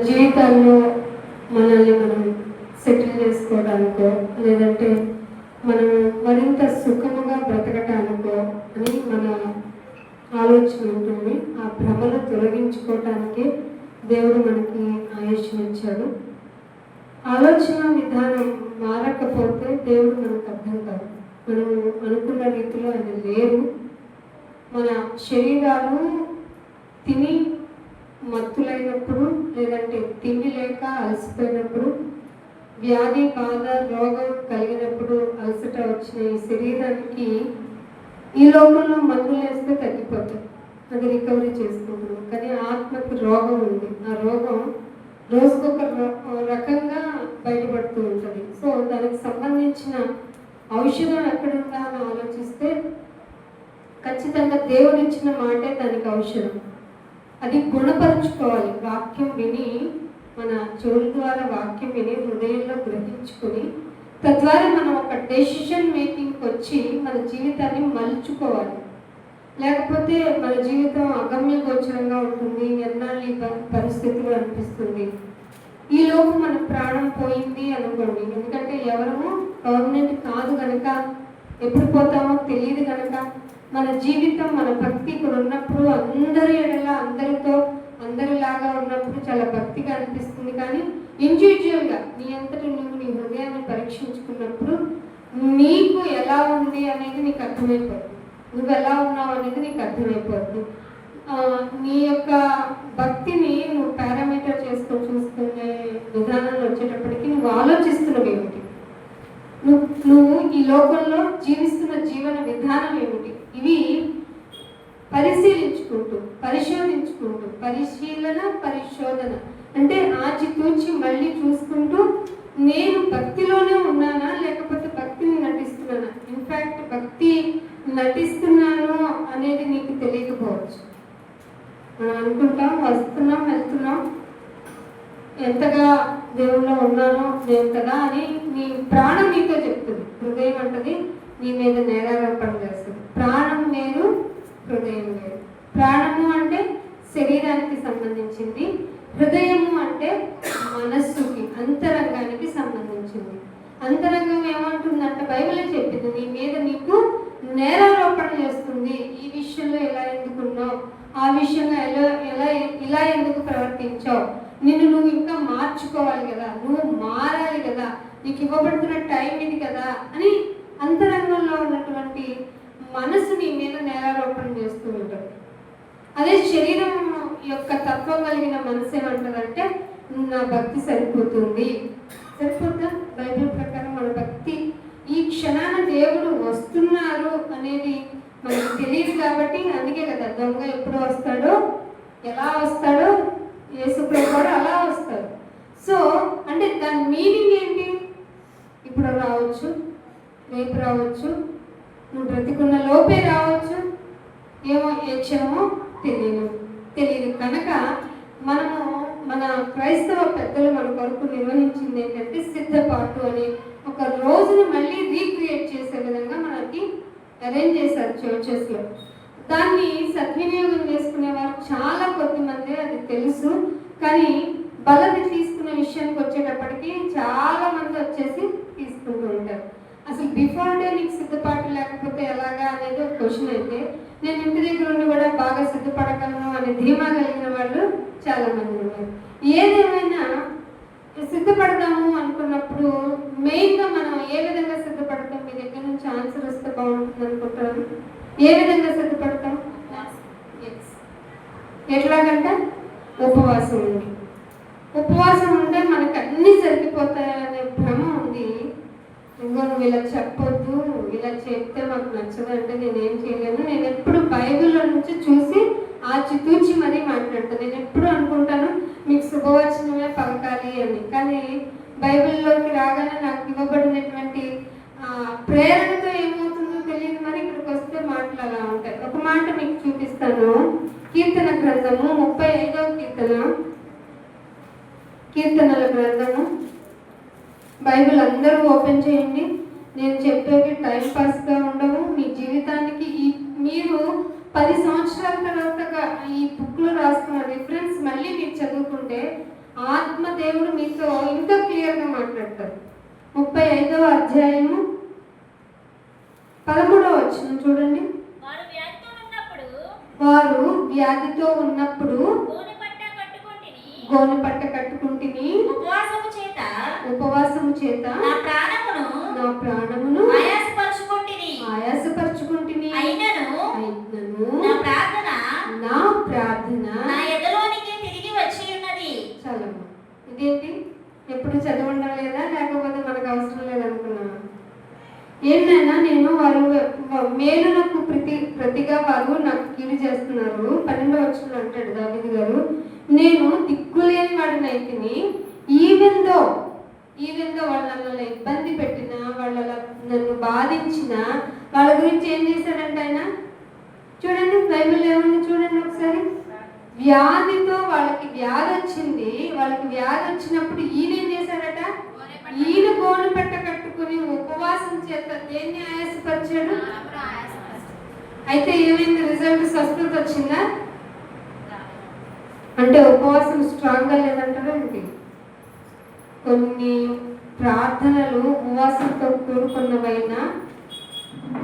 జీవితాల్లో మనల్ని మనం సెటిల్ చేసుకోవడానికో లేదంటే మనం మరింత సుఖముగా బ్రతకటానికో అని మన ఆలోచన ఉంటుంది. ఆ భ్రమను తొలగించుకోవటానికి దేవుడు మనకి ఆయుష్నిచ్చాడు. ఆలోచన విధానం మారకపోతే దేవుడు మనకు అర్థం కాదు. మనం అనుకున్న రీతిలో ఆయన లేరు. మన శరీరాలు తిని మత్తులైనప్పుడు లేదంటే తిండి లేక అలసిపోయినప్పుడు, వ్యాధి బాధ రోగం కలిగినప్పుడు అలసట వచ్చిన ఈ శరీరానికి ఈ లోకంలో మందులు వేస్తే తగ్గిపోతుంది, అది రికవరీ చేసుకుంటున్నాం. కానీ ఆత్మకి రోగం ఉంది. ఆ రోగం రోజుకొక రకంగా బయటపడుతూ ఉంటుంది. సో దానికి సంబంధించిన ఔషధం ఎక్కడుందా అని ఆలోచిస్తే ఖచ్చితంగా దేవుడు ఇచ్చిన మాటే దానికి ఔషధం. అది గుణపరుచుకోవాలి. వాక్యం విని, మన చెవుల ద్వారా వాక్యం విని హృదయంలో గ్రహించుకొని తద్వారా మనం ఒక డెసిషన్ మేకింగ్కి వచ్చి మన జీవితాన్ని మలుచుకోవాలి. లేకపోతే మన జీవితం అగమ్య గోచరంగా ఉంటుంది. ఎన్నాళ్ళు ఈ పరిస్థితులు అనిపిస్తుంది. ఈ లోపు మన ప్రాణం పోయింది అనుకోండి. ఎందుకంటే ఎవరము పర్మనెంట్ కాదు కనుక, ఎప్పుడు పోతామో తెలియదు కనుక మన జీవితం, మన భక్తి ఇక్కడ ఉన్నప్పుడు అందరి ఎడల అందరితో అందరిలాగా ఉన్నప్పుడు చాలా భక్తిగా అనిపిస్తుంది. కానీ ఇండివిజువల్గా నీ అంతటి నువ్వు నీ హృదయాన్ని పరీక్షించుకున్నప్పుడు నీకు ఎలా ఉంది అనేది నీకు అర్థమైపోతుంది. నువ్వు ఎలా ఉన్నావు అనేది నీకు అర్థమైపోతుంది. నీ యొక్క భక్తిని నువ్వు పారామీటర్ చేసుకొని చూసుకునే విధానంలో వచ్చేటప్పటికి నువ్వు ఆలోచిస్తున్నవి ఏమిటి, నువ్వు ఈ లోకంలో జీవిస్తున్న జీవన విధానం ఏమిటి, ఇవి పరిశీలించుకుంటూ పరిశోధించుకుంటూ, పరిశీలన పరిశోధన అంటే ఆచితూచి మళ్ళీ చూసుకుంటూ నేను భక్తిలోనే ఉన్నానా లేకపోతే భక్తిని నటిస్తున్నానా. ఇన్ఫ్యాక్ట్ భక్తి నటిస్తున్నాను అనేది నీకు తెలియకపోవచ్చు. మనం అనుకుంటాం వస్తున్నాం వెళ్తున్నాం, ఎంతగా దేవుల్లో ఉన్నానో నేను కదా అని నీ ప్రాణం నీతో చెప్తుంది. హృదయం అంటది నీ మీద నేరారోపణ చేస్తుంది. ప్రాణం వేరు, హృదయం వేరు. ప్రాణము అంటే శరీరానికి సంబంధించింది, హృదయము అంటే మనస్సుకి అంతరంగానికి సంబంధించింది. అంతరంగం ఏమంటుందంటే బైబిలే చెప్పింది, నీ మీద నీకు నేరారోపణ చేస్తుంది. ఈ విషయంలో ఎలా ఎందుకున్నావు, ఆ విషయంలో ఇలా ఎందుకు ప్రవర్తించావు, నిన్ను నువ్వు ఇంకా మార్చుకోవాలి కదా, నువ్వు మారాలి కదా, నీకు ఇవ్వబడుతున్న టైం ఇది కదా అని అంతరంగంలో ఉన్నటువంటి మనసు నీ మీద నేరారోపణ చేస్తూ ఉంటుంది. అదే శరీరం యొక్క తత్వం కలిగిన మనసు ఏమంటుందంటే నా భక్తి సరిపోతుంది. సరిపోతా? బైబిల్ ప్రకారం మన భక్తి ఈ క్షణాన దేవుడు వస్తున్నారు అనేది మనకు తెలియదు కాబట్టి, అందుకే కదా దొంగ ఎప్పుడు వస్తాడో ఎలా వస్తాడో యేసు ప్రభు కూడా అలా వస్తాడు. సో అంటే దాని మీనింగ్ ఏంటి? ఇప్పుడు రావచ్చు, రేపు రావచ్చు, నువ్వు బ్రతికున్న లోపే రావచ్చు, ఏమో ఏ క్షణమో తెలియదు కనుక మనము మన క్రైస్తవ పెద్దలు మన కొరకు నిర్వహించింది ఏంటంటే సిద్ధపాటు అని ఒక రోజును మళ్ళీ రీక్రియేట్ చేసే విధంగా మనకి అరేంజ్ చేశారు చర్చెస్లో. దాన్ని సద్వినియోగం చేసుకునేవారు చాలా కొద్ది మంది, అది తెలుసు. కానీ బలని తీసుకునే విషయానికి వచ్చేటప్పటికి చాలా మంది వచ్చేసి తీసుకుంటూ ఉంటారు. అసలు బిఫోర్ డే నీకు సిద్ధపాటు లేకపోతే ఎలాగా అనేది ఒక క్వశ్చన్. అయితే నేను ఇంటి దగ్గర ఉండి కూడా బాగా సిద్ధపడగలను అనే ధీమా కలిగిన వాళ్ళు చాలా మంది ఉన్నారు. ఏదేమైనా సిద్ధపడదాము అనుకున్నప్పుడు మెయిన్గా మనం ఏ విధంగా సిద్ధపడతాం? మీ దగ్గర నుంచి ఆన్సర్ వస్తే బాగుంటుంది అనుకుంటారు. ఏ విధంగా సిద్ధపడతాం? ఎట్లాగంటే ఉపవాసం ఉంది. ఉపవాసం ఉంటే మనకు అన్నీ జరిగిపోతాయనే భ్రమ ఉంది. ఇంకో నువ్వు ఇలా చెప్పొద్దు, ఇలా చెప్తే మాకు నచ్చదు అంటే నేనేం చేయలేను. నేను ఎప్పుడు బైబిల్లో నుంచి చూసి ఆచితూచి మరీ మాట్లాడతాను. నేను ఎప్పుడు అనుకుంటాను మీకు శుభవచనమే పలకాలి అని, కానీ బైబిల్లోకి రాగానే నాకు ఇవ్వబడినటువంటి ప్రేరణతో ఏమవుతుందో తెలియదు. మరి ఇక్కడికి వస్తే మాటలు అలా ఉంటాయి. ఒక మాట మీకు చూపిస్తాను. కీర్తన గ్రంథము 35వ కీర్తన, కీర్తనల గ్రంథము. బైబిల్ అందరూ ఓపెన్ చేయండి. నేను చెప్పేవి టైం పాస్గా ఉండవు. మీ జీవితానికి మీరు 10 సంవత్సరాల తర్వాత ఈ బుక్లో రాసుకున్న రిఫరెన్స్ మళ్ళీ మీరు చదువుకుంటే ఆత్మ దేవుడు మీతో ఇంకా క్లియర్గా మాట్లాడతారు. 35వ అధ్యాయము 13వ వచనం చూడండి. వారు వ్యాధితో ఉన్నప్పుడు గోనె పట్ట కట్టుకుంటిని, ఉపవాసము చేత నా ప్రాణమును ఆయాసపరచుకుంటిని. నా ప్రార్థన చాలమ్మా. ఇదేంటి, ఎప్పుడు చదవడం లేదా, లేకపోతే మనకు అవసరం లేదనుకున్నాను. ఏంటైనా నేను వారు మేలునకు ప్రతిగా వారు నాకు కీడు చేస్తున్నారు. 12వ వచనంలో అంటాడు దావీదు గారు, నేను దిక్కులేని వాడిని అయితేని, ఈవెందో వాళ్ళు నన్ను ఇబ్బంది పెట్టినా, వాళ్ళు నన్ను బాధించినా, వాళ్ళ గురించి ఏం చేశాడంటే ఆయన, చూడండి బైబిల్ ఏముంది చూడండి ఒకసారి. వ్యాధితో వాళ్ళకి వ్యాధి వచ్చింది. వాళ్ళకి వ్యాధి వచ్చినప్పుడు ఈయన ఏం చేశాడట, ఈయన గోనె పట్ట కట్టుకుని ఉపవాసం చేత దేన్ని ఆయాసపరిచాడు. అయితే ఏమైంది, రిజల్ట్ స్వస్థత వచ్చిందా? అంటే ఉపవాసం స్ట్రాంగ్గా లేదంటారా ఏంటి? కొన్ని ప్రార్థనలు ఉపవాసంతో కూడుకున్నవైనా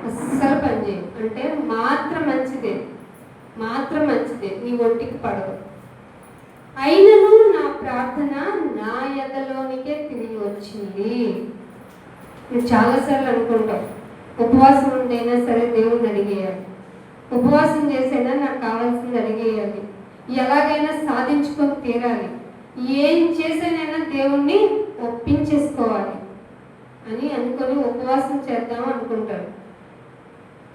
అస్సలు పనిచేయవు. అంటే మాత్రం మంచిదే, నీ ఒంటికి పడదు. అయినను నా ప్రార్థన నా ఎదలోనికే తిరిగి వచ్చింది. నేను చాలాసార్లు అనుకుంటాం, ఉపవాసం ఉండైనా సరే దేవుణ్ణి అడిగేయాలి, ఉపవాసం చేసైనా నాకు కావాల్సింది అడిగేయాలి, ఎలాగైనా సాధించుకొని తీరాలి, ఏం చేసేనైనా దేవుణ్ణి ఒప్పించేసుకోవాలి అని అనుకొని ఉపవాసం చేద్దాం అనుకుంటారు.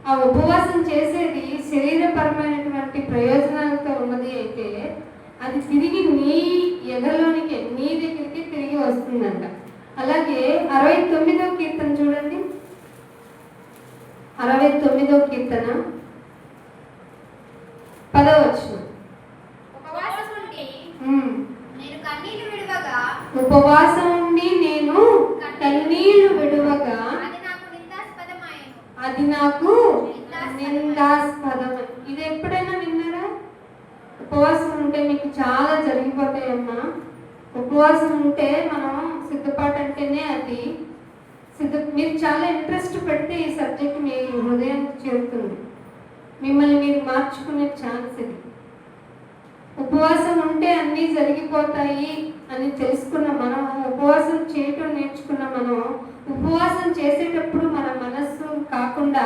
ఆ ఉపవాసం చేసేది శరీరపరమైనటువంటి ప్రయోజనాలతో ఉన్నది అయితే అది తిరిగి నీ ఎదలోనికి, నీ దగ్గరికి తిరిగి వస్తుందంట. అలాగే 69వ కీర్తన చూడండి. 69వ కీర్తన 10వ వచనం. ఉపవాసం ఉండి నేను కన్నీళ్లు విడువగా అది నాకు నిందాస్పదం. ఇది ఎప్పుడైనా విన్నారా? ఉపవాసం ఉంటే మీకు చాలా జరిగిపోతాయమ్మా. ఉపవాసం ఉంటే మనం సిద్ధపాటు అంటేనే అది మీరు చాలా ఇంట్రెస్ట్ పెడితే ఈ సబ్జెక్ట్ మీ హృదయానికి చేరుతుంది. మిమ్మల్ని మీరు మార్చుకునే ఛాన్స్ ఇది. ఉపవాసం ఉంటే అన్నీ జరిగిపోతాయి అని తెలుసుకున్న మనం, ఉపవాసం చేయటం నేర్చుకున్న మనం, ఉపవాసం చేసేటప్పుడు మన మనస్సు కాకుండా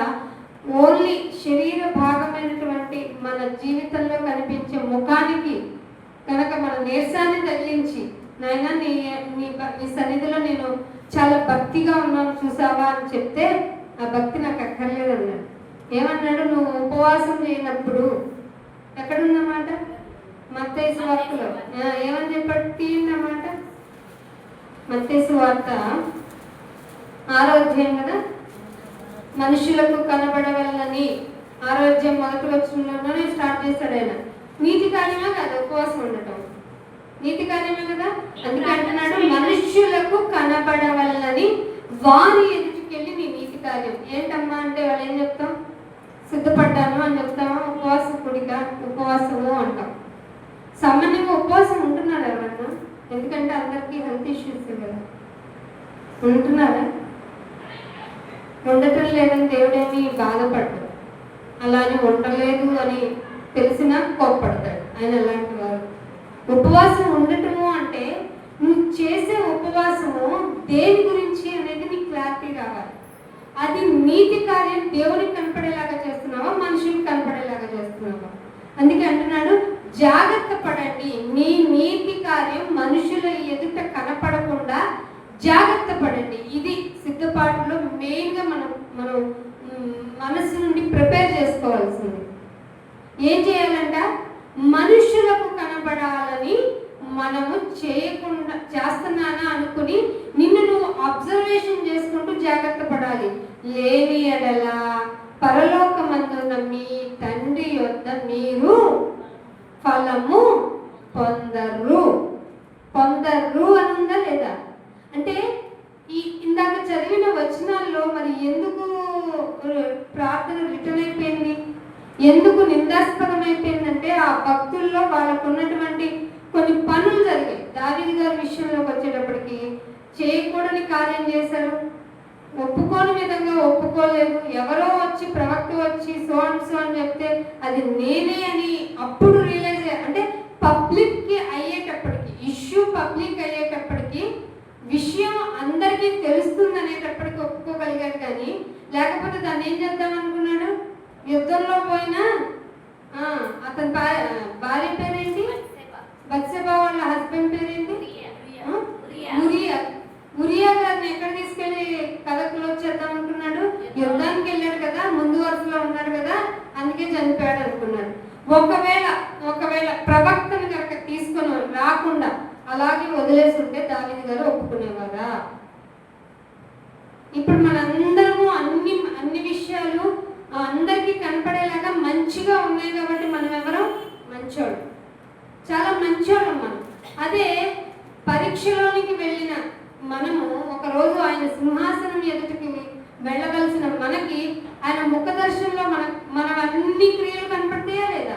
ఓన్లీ శరీర భాగమైనటువంటి మన జీవితంలో కనిపించే ముఖానికి కనుక మన నీరసాన్ని తగిలించి, నాయన నీ సన్నిధిలో నేను చాలా భక్తిగా ఉన్నాను చూసావా అని చెప్తే, ఆ భక్తి నాకు అక్కర్లేదు అన్నాడు. ఏమన్నాడు? నువ్వు ఉపవాసం చేయనప్పుడు ఎక్కడున్నమాట? మత్తయి సువార్తలో ఏమని చెప్పాడు? తీయన్నమాట. మత్తయి సువార్త 6వ అధ్యాయం కదా. మనుషులకు కనబడవలనని 6వ అధ్యాయం 1వ వచనంలోనే స్టార్ట్ చేశాడు ఆయన. నీతి కార్యమే కదా ఉపవాసం ఉండటం, నీతి కార్యమే కదా. అందుకే అంటున్నాడు, మనుష్యులకు కనబడవలనని వారి ఎదుటికెళ్ళి నీ నీతి కార్యం. ఏంటమ్మా అంటే వాళ్ళు ఏం చెప్తాం? సిద్ధపడ్డాను అని చెప్తామా? ఉపవాస కుడిక, ఉపవాసము అంటాం. సామాన్యంగా ఉపవాసం ఉంటున్నారా ఎవరన్నా? ఎందుకంటే అందరికీ హెల్త్ ఇష్యూస్ కదా. ఉంటున్నారా? ఉండటం లేదని దేవుడేమి బాధపడ్డాడు. అలానే ఉండలేదు అని తెలిసినా కోప్పడతాడు ఆయన. అలాంటి వారు ఉపవాసం ఉండటము అంటే నువ్వు చేసే ఉపవాసము దేని గురించి అనేది నీకు క్లారిటీ రావాలి. అది నీతి కార్యం దేవునికి కనపడేలాగా చేస్తున్నావా, మనుషులకు కనపడేలాగా చేస్తున్నావా? అందుకే అంటున్నాడు, జాగ్రత్త పడండి, నీ నీతి కార్యం మనుషుల ఎదుట కనపడకుండా జాగ్రత్త పడండి. ఇది సిద్ధపాటులో మెయిన్గా మనం మనసు నుండి ప్రిపేర్ చేసుకోవాల్సింది. ఏం చేయాలంట? మనుషులకు కనబడాలని మనము చేయకుండా చేస్తున్నానా అనుకుని నిన్ను నువ్వు అబ్జర్వేషన్ చేసుకుంటూ జాగ్రత్త పడాలి. లేని ఎడల పరలోకమందున్న మీ తండ్రి యొద్ద మీరు ఫలము పొందరు అని ఉందా లేదా? అంటే ఇందాక చదివిన వచనాల్లో మరి ఎందుకు ప్రార్థన రిటర్న్ అయిపోయింది, ఎందుకు నిందాస్పదం అయిపోయిందంటే ఆ భక్తుల్లో వాళ్ళకు ఉన్నటువంటి కొన్ని పనులు జరిగాయి. దావీదు గారి విషయంలోకి వచ్చేటప్పటికి చేయకూడని కార్యం చేశారు, ఒప్పుకోని విధంగా ఒప్పుకోలేదు. ఎవరో వచ్చి ప్రవక్త వచ్చి సో అని చెప్తే అది నేనే అని అప్పుడు రియలైజ్ అంటే పబ్లిక్కి అయ్యేటప్పటికి, ఇష్యూ పబ్లిక్ అయ్యేటప్పటికి, విషయం అందరికీ తెలుస్తుంది అనేటప్పటికి ఒప్పుకోగలిగాడు. కానీ లేకపోతే దాన్ని ఏం చేద్దాం అనుకున్నాడు? యుద్ధంలో పోయినా అతని భార్య పేరేంటి? బత్షెబా వాళ్ళ హస్బెండ్ పేరేంటి? ఉరియా గారిని ఎక్కడ తీసుకెళ్లి కథకులు వచ్చేద్దాం అనుకున్నాడు? యుద్ధానికి వెళ్ళాడు కదా, ముందు వరుసలో ఉన్నాడు కదా, అందుకే చనిపోయాడు అనుకున్నాడు. ఒకవేళ ప్రవక్తను కనుక తీసుకొని రాకుండా అలాగే వదిలేసి ఉంటే దావీదు గారు ఒప్పుకునేవారా? ఇప్పుడు మనందరము అన్ని విషయాలు అందరికీ కనపడేలాగా మంచిగా ఉన్నాయి కాబట్టి మనం ఎవరో మంచోడు, చాలా మంచోళ్ళం మనం. అదే పరీక్షలోనికి వెళ్ళిన మనము ఒకరోజు ఆయన సింహాసనం ఎదుటికి వెళ్ళవలసిన మనకి ఆయన ముఖ దర్శనంలో మనం అన్ని క్రియలు కనపడతాయా లేదా?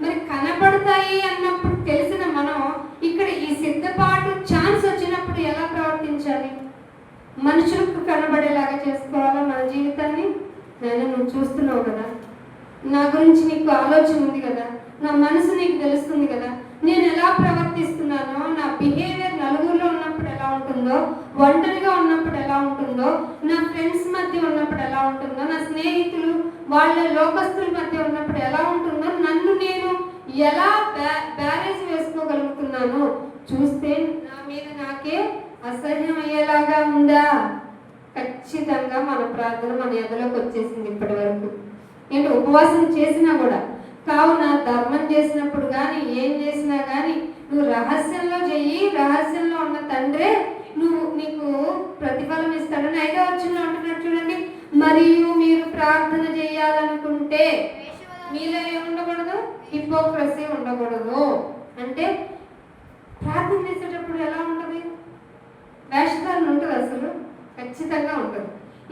మరి కనపడతాయి అన్నప్పుడు తెలిసిన మనం ఇక్కడ ఈ సిద్ధపాటు ఛాన్స్ వచ్చినప్పుడు ఎలా ప్రవర్తించాలి? మనుషులకు కనబడేలాగా చేసుకోవాలా మన జీవితాన్ని? నువ్వు చూస్తున్నావు కదా, నా గురించి నీకు ఆలోచన ఉంది కదా, నా మనసు నీకు తెలుస్తుంది కదా, నేను ఎలా ప్రవర్తిస్తున్నానో, నా బిహేవియర్ నలుగురిలో ఉన్నప్పుడు ఎలా ఉంటుందో, ఒంటరిగా ఉన్నప్పుడు ఎలా ఉంటుందో, నా ఫ్రెండ్స్ మధ్య ఉన్నప్పుడు ఎలా ఉంటుందో, నా స్నేహితులు వాళ్ళ లోకస్తుల మధ్య ఉన్నప్పుడు ఎలా ఉంటుందో, నన్ను నేను ఎలా బ్యారేజ్ వేసుకోగలుగుతున్నాను చూస్తే నా మీద నాకే అసహ్యం అయ్యేలాగా ఉందా? ఖచ్చితంగా మన ప్రార్థన మన ఎదలోకి వచ్చేసింది ఇప్పటి వరకు. ఏంటి ఉపవాసం చేసినా కూడా, కావున ధర్మం చేసినప్పుడు కానీ ఏం చేసినా కానీ నువ్వు రహస్యంలో చెయ్యి, రహస్యంలో ఉన్న తండ్రే నీకు ప్రతిఫలం ఇస్తాడని 5వ వచనంలో అంటున్నాడు చూడండి. మరియు మీరు ప్రార్థన చేయాలనుకుంటే మీలో ఏముండకూడదు? హిపోక్రసీ ఉండకూడదు. అంటే ప్రార్థన చేసేటప్పుడు ఎలా ఉంటుంది? వేషధారణ ఉంటుంది, అసలు ఖచ్చితంగా ఉంటుంది.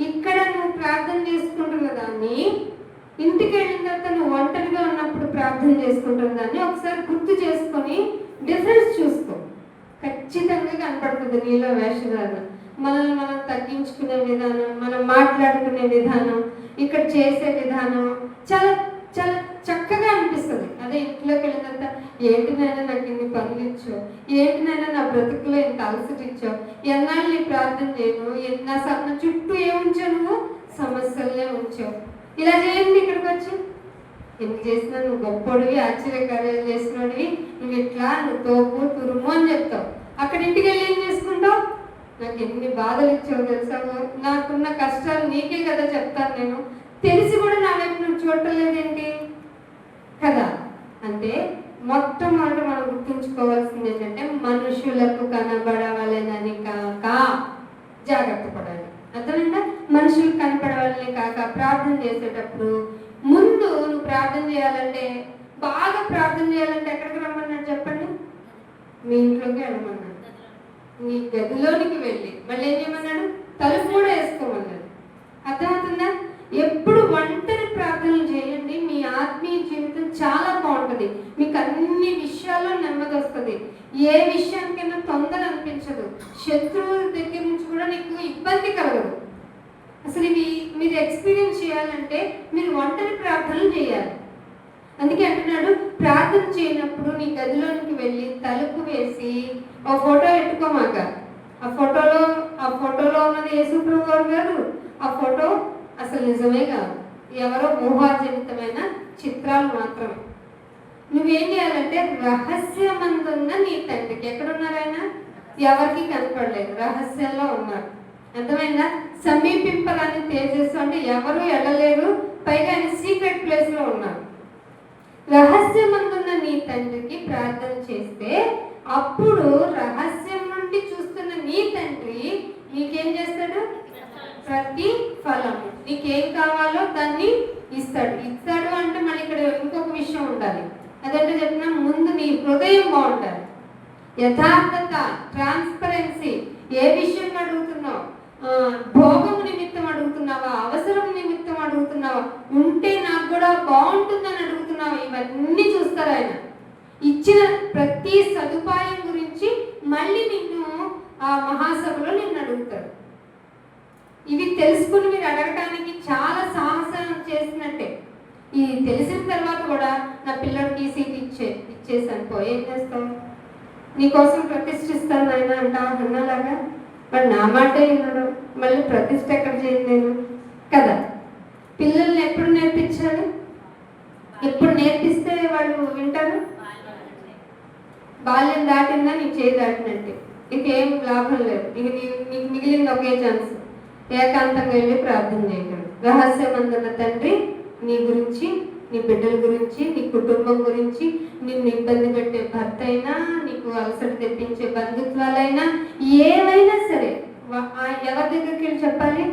ఇక్కడ నువ్వు ప్రార్థన చేసుకుంటున్న దాన్ని ఇంటికి వెళ్ళిన తర్వాత నువ్వు ఒంటరిగా ఉన్నప్పుడు ప్రార్థన చేసుకుంటున్న దాన్ని ఒకసారి గుర్తు చేసుకొని డిఫరెన్స్ చూసుకో. ఖచ్చితంగా కనపడుతుంది నీలో వేషధారణ. మనల్ని మనం తగ్గించుకునే విధానం, మనం మాట్లాడుకునే విధానం, ఇక్కడ చేసే విధానం చాలా చాలా చక్కగా అనిపిస్తుంది. అదే ఇంట్లోకి వెళ్ళిన తర్వాత ఏంటినైనా నాకు ఇన్ని పనులు ఇచ్చో, ఏంటినైనా నా బ్రతుకులో ఇంత అలసట ఇచ్చో, ఎన్నాళ్ళు నీ ప్రార్థన చేయను, నా చుట్టూ ఏముంచో, నువ్వు సమస్యలనే ఉంచావు. ఇలా చేయండి, ఇక్కడికి వచ్చి ఎన్ని చేసినా నువ్వు గొప్పడివి, ఆశ్చర్యకార్యాలు చేసినోడివి, నువ్వు ఇట్లా, నువ్వు తోపు తురుము అని చెప్తావు. అక్కడ ఇంటికి వెళ్ళి ఏం చేసుకుంటావు? నాకు ఎన్ని బాధలు ఇచ్చావు తెలుసా, నాకున్న కష్టాలు నీకే కదా చెప్తాను నేను, తెలిసి కూడా నా వైపు నువ్వు చూడలేదేంటి కదా. అంటే మొట్టమొదటి మనం గుర్తుంచుకోవాల్సింది ఏంటంటే మనుషులకు కనబడవలెనని కాక జాగ్రత్త పడాలి. అర్థమైందా? మనుషులకు కనపడవాలని కాక ప్రార్థన చేసేటప్పుడు ముందు నువ్వు ప్రార్థన చేయాలంటే, బాగా ప్రార్థన చేయాలంటే ఎక్కడికి రమ్మన్నాడు చెప్పండి? మీ ఇంట్లోకి వెళ్ళమన్నాడు. నీ గదిలోనికి వెళ్ళి మళ్ళీ ఏం చేయమన్నాడు? తలుపు కూడా వేసుకోమన్నాడు. అర్థమవుతుందా? ఎప్పుడు ఒంటరి ప్రార్థనలు చేయండి, మీ ఆత్మీయ జీవితం చాలా బాగుంటుంది. మీకు అన్ని విషయాల్లో నెమ్మది వస్తుంది, ఏ విషయానికైనా తొందర అనిపించదు, శత్రువుల దగ్గర నుంచి కూడా నీకు ఇబ్బంది కలగదు. అసలు ఇవి మీరు ఎక్స్పీరియన్స్ చేయాలంటే మీరు ఒంటరి ప్రార్థనలు చేయాలి. అందుకే అంటున్నాడు, ప్రార్థన చేయనప్పుడు నీ గదిలోనికి వెళ్ళి తలుపు వేసి ఒక ఫోటో పెట్టుకోమాక. ఆ ఫోటోలో ఉన్నది యేసుప్రభువు గారు, ఆ ఫోటో అసలు నిజమే కాదు, ఎవరో ఊహాజనితమైన చిత్రాలు మాత్రమే. నువ్వేం చేయాలంటే రహస్యమందున్న నీ తండ్రికి, ఎక్కడున్నారు ఆయన? ఎవరికి కనపడలేదు, రహస్యంలో ఉన్నారు. అర్థమైందా? సమీపింపరాని తేజస్సు అంటే ఎవరు వెళ్ళలేరు, పైగా ఆయన సీక్రెట్ ప్లేస్ లో ఉన్నారు. రహస్యమందున్న నీ తండ్రికి ప్రార్థన చేస్తే అప్పుడు రహస్యం నుండి చూస్తున్న నీ తండ్రి నీకేం చేస్తాడు? ప్రతి ఫలము, నీకేం కావాలో దాన్ని ఇస్తాడు. అంటే మళ్ళీ ఇక్కడ ఇంకొక విషయం ఉండాలి. అదంటే చెప్పిన ముందు నీ హృదయం బాగుండాలి. యథార్థత, ట్రాన్స్పరెన్సీ. ఏ విషయం అడుగుతున్నావు? భోగం నిమిత్తం అడుగుతున్నావా? అవసరం నిమిత్తం అడుగుతున్నావా? ఉంటే నాకు కూడా బాగుంటుందని అడుగుతున్నావా? ఇవన్నీ చూస్తారు ఆయన. ఇచ్చిన ప్రతి సదుపాయం గురించి పిలిచి మళ్ళీ నిన్ను ఆ మహాసభలో నిన్ను అడుగుతారు. ఇవి తెలుసుకుని మీరు అడగటానికి చాలా సాహసం చేసినట్టే. ఈ తెలిసిన తర్వాత కూడా నా పిల్లడికి ఈ సీట్ ఇచ్చేసాను పో, ఏం చేస్తావు? నీకోసం ప్రతిష్ఠిస్తాను ఆయన అంటావు అన్నలాగా. వాడు నా మాట విన్నాడు, మళ్ళీ ప్రతిష్ఠ ఎక్కడ చేయను నేను కదా. పిల్లల్ని ఎప్పుడు నేర్పించాలి? ఎప్పుడు నేర్పిస్తే వాళ్ళు వింటారు? బాల్యం దాటిందా నీ చేయి దాటినట్టే, ఇంకేం లాభం లేదు. ఇక నీకు మిగిలింది ఒకే ఛాన్స్, ఏకాంతంగా వెళ్ళి ప్రార్థన చేయగలరు. రహస్యమందున్న తండ్రి నీ గురించి, నీ బిడ్డల గురించి, నీ కుటుంబం గురించి, నిన్ను ఇబ్బంది పెట్టే భర్త అయినా, నీకు అలసట తెప్పించే బంధుత్వాలైనా, ఏవైనా సరే ఎవరి దగ్గరికి వెళ్ళి చెప్పాలి?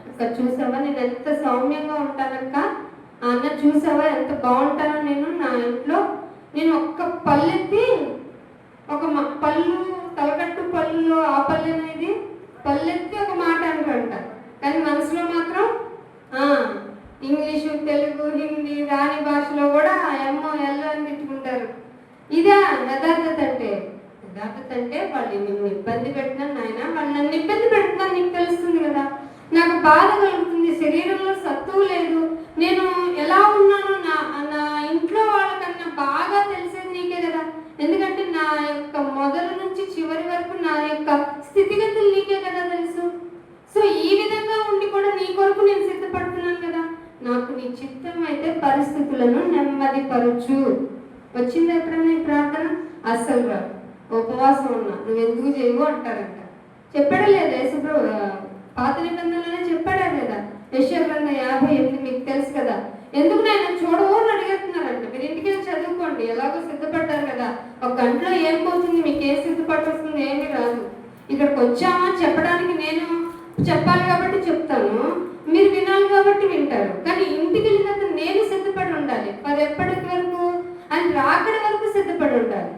అక్క చూసావా నేను ఎంత సౌమ్యంగా ఉంటానక్క, అన్న చూసావా ఎంత బాగుంటానో నేను నా ఇంట్లో, నేను ఒక్క పల్లెత్తి ఒక పళ్ళు తలకట్టు పళ్ళు ఆ పళ్ళు అనేది పల్లెత్తి ఒక మాట అంటారు, కానీ మనసులో మాత్రం ఇంగ్లీషు, తెలుగు, హిందీ, రాని భాషలో కూడా ఎమ్మో ఎల్లో అని తిట్టుకుంటారు. ఇదా యథార్థత అంటే? యథార్థత అంటే వాళ్ళు నిన్ను ఇబ్బంది పెట్టినా నాయన, వాళ్ళు నన్ను ఇబ్బంది పెడుతున్నారు నీకు తెలుస్తుంది కదా, నాకు బాధ కలుగుతుంది, శరీరంలో సత్తువు లేదు, నేను ఎలా ఉన్నానో నా ఇంట్లో వాళ్ళకన్నా బాగా తెలిసేది నీకే కదా, ఎందుకంటే నా యొక్క మొదలు నుంచి చివరి వరకు నా యొక్క స్థితిగతులు నీకే కదా తెలుసు. సో ఈ విధంగా ఉండి కూడా నీ కొరకు నేను సిద్ధపడుతున్నాను కదా, నాకు నీ చిత్తం అయితే పరిస్థితులను నెమ్మదిపరచు. వచ్చింది ఎప్పుడైనా ఈ ప్రార్థన? అస్సలు రాదు. ఉపవాసం ఉన్నా నువ్వు ఎందుకు చేయవు అంటారంట. చెప్పాడా లేదా యేసుప్రభు? పాత నిబంధనలోనే చెప్పాడా లేదా? యెషయా గ్రంథం 58 మీకు తెలుసు కదా. ఎందుకు నాయన చూడవు అని అడిగేస్తున్నారంట. మీరు ఇంటికి వెళ్ళి చదువుకోండి, ఎలాగో సిద్ధపడ్డారు కదా. ఒక గంటలో ఏం పోతుంది, మీకు ఏ సిద్ధపడి వస్తుంది? ఏమీ రాదు. ఇక్కడికి వచ్చామా చెప్పడానికి, నేను చెప్పాలి కాబట్టి చెప్తాను, మీరు వినాలి కాబట్టి వింటారు. కానీ ఇంటికి వెళ్ళిన తర్వాత నేను సిద్ధపడి ఉండాలి. అది ఎప్పటి వరకు? ఆయన రాకడి వరకు సిద్ధపడి ఉండాలి.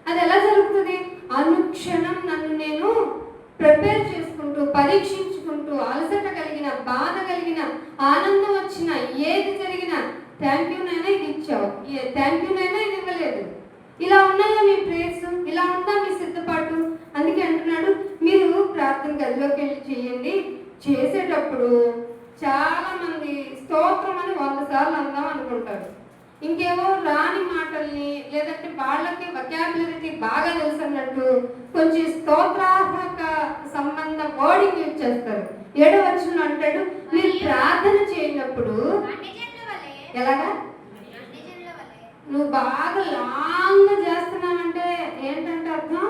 అది ఎలా జరుగుతుంది? అనుక్షణం నన్ను నేను ప్రిపేర్ చేసుకుంటూ, పరీక్షించుకుంటూ, అలసట కలిగిన, బాధ కలిగిన, ఆనందం వచ్చిన, ఏది జరిగినా థ్యాంక్ యూ నైనా ఇది ఇచ్చావు, థ్యాంక్ యూ నైనా ఇది ఇవ్వలేదు. ఇలా ఉన్నాయా మీ ప్రేయర్స్? ఇలా ఉందా మీ సిద్ధపాటు? అందుకే అంటున్నాడు, మీరు ప్రార్థన గదిలోకి వెళ్ళి చేయండి. చేసేటప్పుడు చాలా మంది స్తోత్రం అని 100 సార్లు అందాం అనుకుంటారు. ఇంకేవో రాని మాటల్ని, లేదంటే వాళ్ళకి వొకాబులరీ బాగా తెలుసు అన్నట్టు కొంచెం స్తోత్రాత్మక సంబంధ వర్డింగ్ యూజ్ చేస్తారు. 7వ వచనంలో అంటాడు, మీరు ప్రార్థన చేయనప్పుడు ఎలాగా? నువ్వు బాగా లాంగ్ చేస్తున్నావంటే ఏంటంటే అర్థం?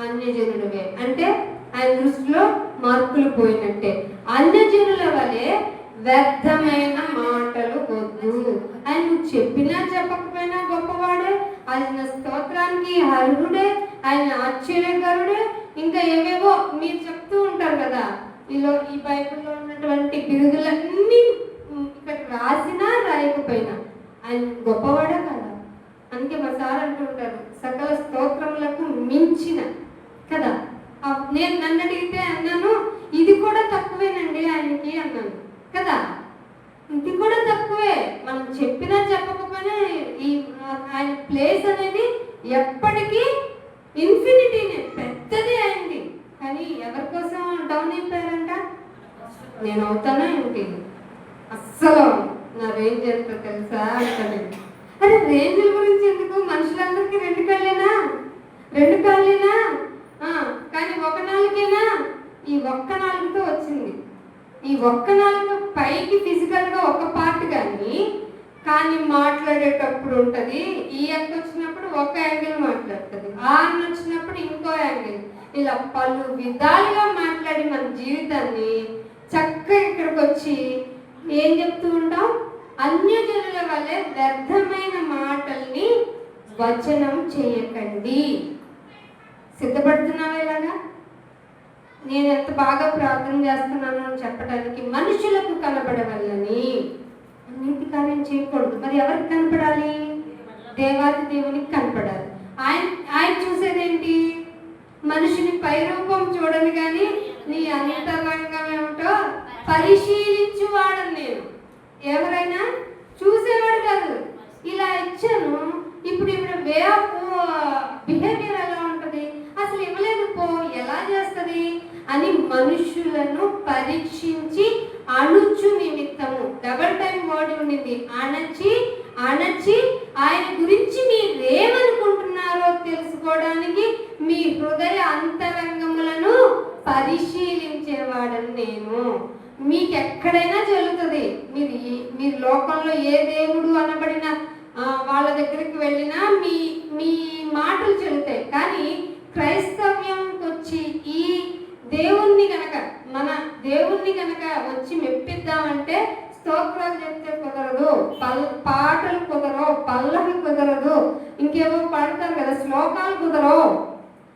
అన్యజనుడివే అంటే ఆయన దృష్టిలో మార్కులు పోయినట్టే. అన్యజనుల వలె వ్యర్థమైన మాటలు వద్దు. ఆయన నువ్వు చెప్పినా చెప్పకపోయినా గొప్పవాడే, ఆయన స్తోత్రానికి అర్హుడే, ఆయన ఆశ్చర్యకరుడే, ఇంకా ఏవేవో మీరు చెప్తూ ఉంటారు కదా. ఈ బైబిల్లో ఉన్నటువంటి బిరుదులన్నీ ఇక్కడ రాసినా రాయకపోయినా ఆయన గొప్పవాడే కదా. అందుకే మా సార్ అంటుంటారు, సకల స్తోత్రములకు మించిన కదా. నేను నన్ను అడిగితే అన్నాను, ఇది కూడా తక్కువేనండి ఆయనకి అన్నాను కదా. ఇది కూడా తక్కువే, మనం చెప్పినా చెప్పకపోయినా ఈ ఆయన ప్లేస్ అనేది ఎప్పటికీ ఇన్ఫినిటీనే, పెద్దది అయింది. కానీ ఎవరి కోసం డౌన్ అయిపోయారంట? నేను అవుతానా ఏంటి? అస్సలు నా రేంజ్ ఎంత తెలుసా అంటాను. అరే రేంజ్ల గురించి ఎందుకు? మనుషులందరికీ 2 కాళ్ళేనా? 2 కాళ్ళేనా? కానీ ఒక నాలుగేనా? ఈ ఒక్క నాలుగుతో వచ్చింది. ఈ ఒక్క నాలుగు పైకి ఫిజికల్గా ఒక పార్ట్ కానీ మాట్లాడేటప్పుడు ఉంటుంది. ఈ అంత వచ్చినప్పుడు ఒక యాంగిల్ మాట్లాడుతుంది, ఆ అన్న వచ్చినప్పుడు ఇంకో యాంగిల్. ఇలా పలు విధాలుగా మాట్లాడి మన జీవితాన్ని చక్కగా ఇక్కడికి వచ్చి ఏం చెప్తూ ఉంటాం? అన్యజనుల వల్లే వ్యర్థమైన మాటల్ని వచనం చేయకండి. సిద్ధపడుతున్నావా? ఇలాగా నేను ఎంత బాగా ప్రార్థన చేస్తున్నాను అని చెప్పడానికి మనుషులకు కనబడవల్లని నీతి కార్యం చేయకూడదు. మరి ఎవరికి కనపడాలి? దేవాది దేవునికి కనపడాలి. ఆయన చూసేదేంటి? మనిషిని పై రూపం చూడని కానీ నీ అంతరంగం ఏమిటో పరిశీలించువాడని నేను. ఎవరైనా చూసేవాడు కాదు. ఇలా ఇచ్చాను. ఇప్పుడు వే ఆఫ్ బిహేవియర్ ఎలా ఉంటుంది? ఆ అసలు ఇవ్వలేదు పో, ఎలా చేస్తుంది అని మనుషులను పరీక్షించి అణుచు నిమిత్తము, డబల్ టైం వర్డ్ ఉండింది, అణచి అణచి ఆయన గురించి మీరేమనుకుంటున్నారో తెలుసుకోవడానికి మీ హృదయ అంతరంగములను పరిశీలించేవాడని నేను. మీకు ఎక్కడైనా జరుగుతుంది, మీరు లోకంలో ఏ దేవుడు అనబడిన వాళ్ళ దగ్గరికి వెళ్ళినా మీ మీ మాటలు చెల్లుతాయి. కానీ క్రైస్తవ్యంకి వచ్చి ఈ దేవుణ్ణి కనుక, మన దేవుణ్ణి కనుక వచ్చి మెప్పిద్దామంటే స్తోత్రాలు చెప్తే కుదరదు, పాటలు కుదరవు, పల్లవి కుదరదు, ఇంకేవో పాడతారు కదా శ్లోకాలు కుదరవు,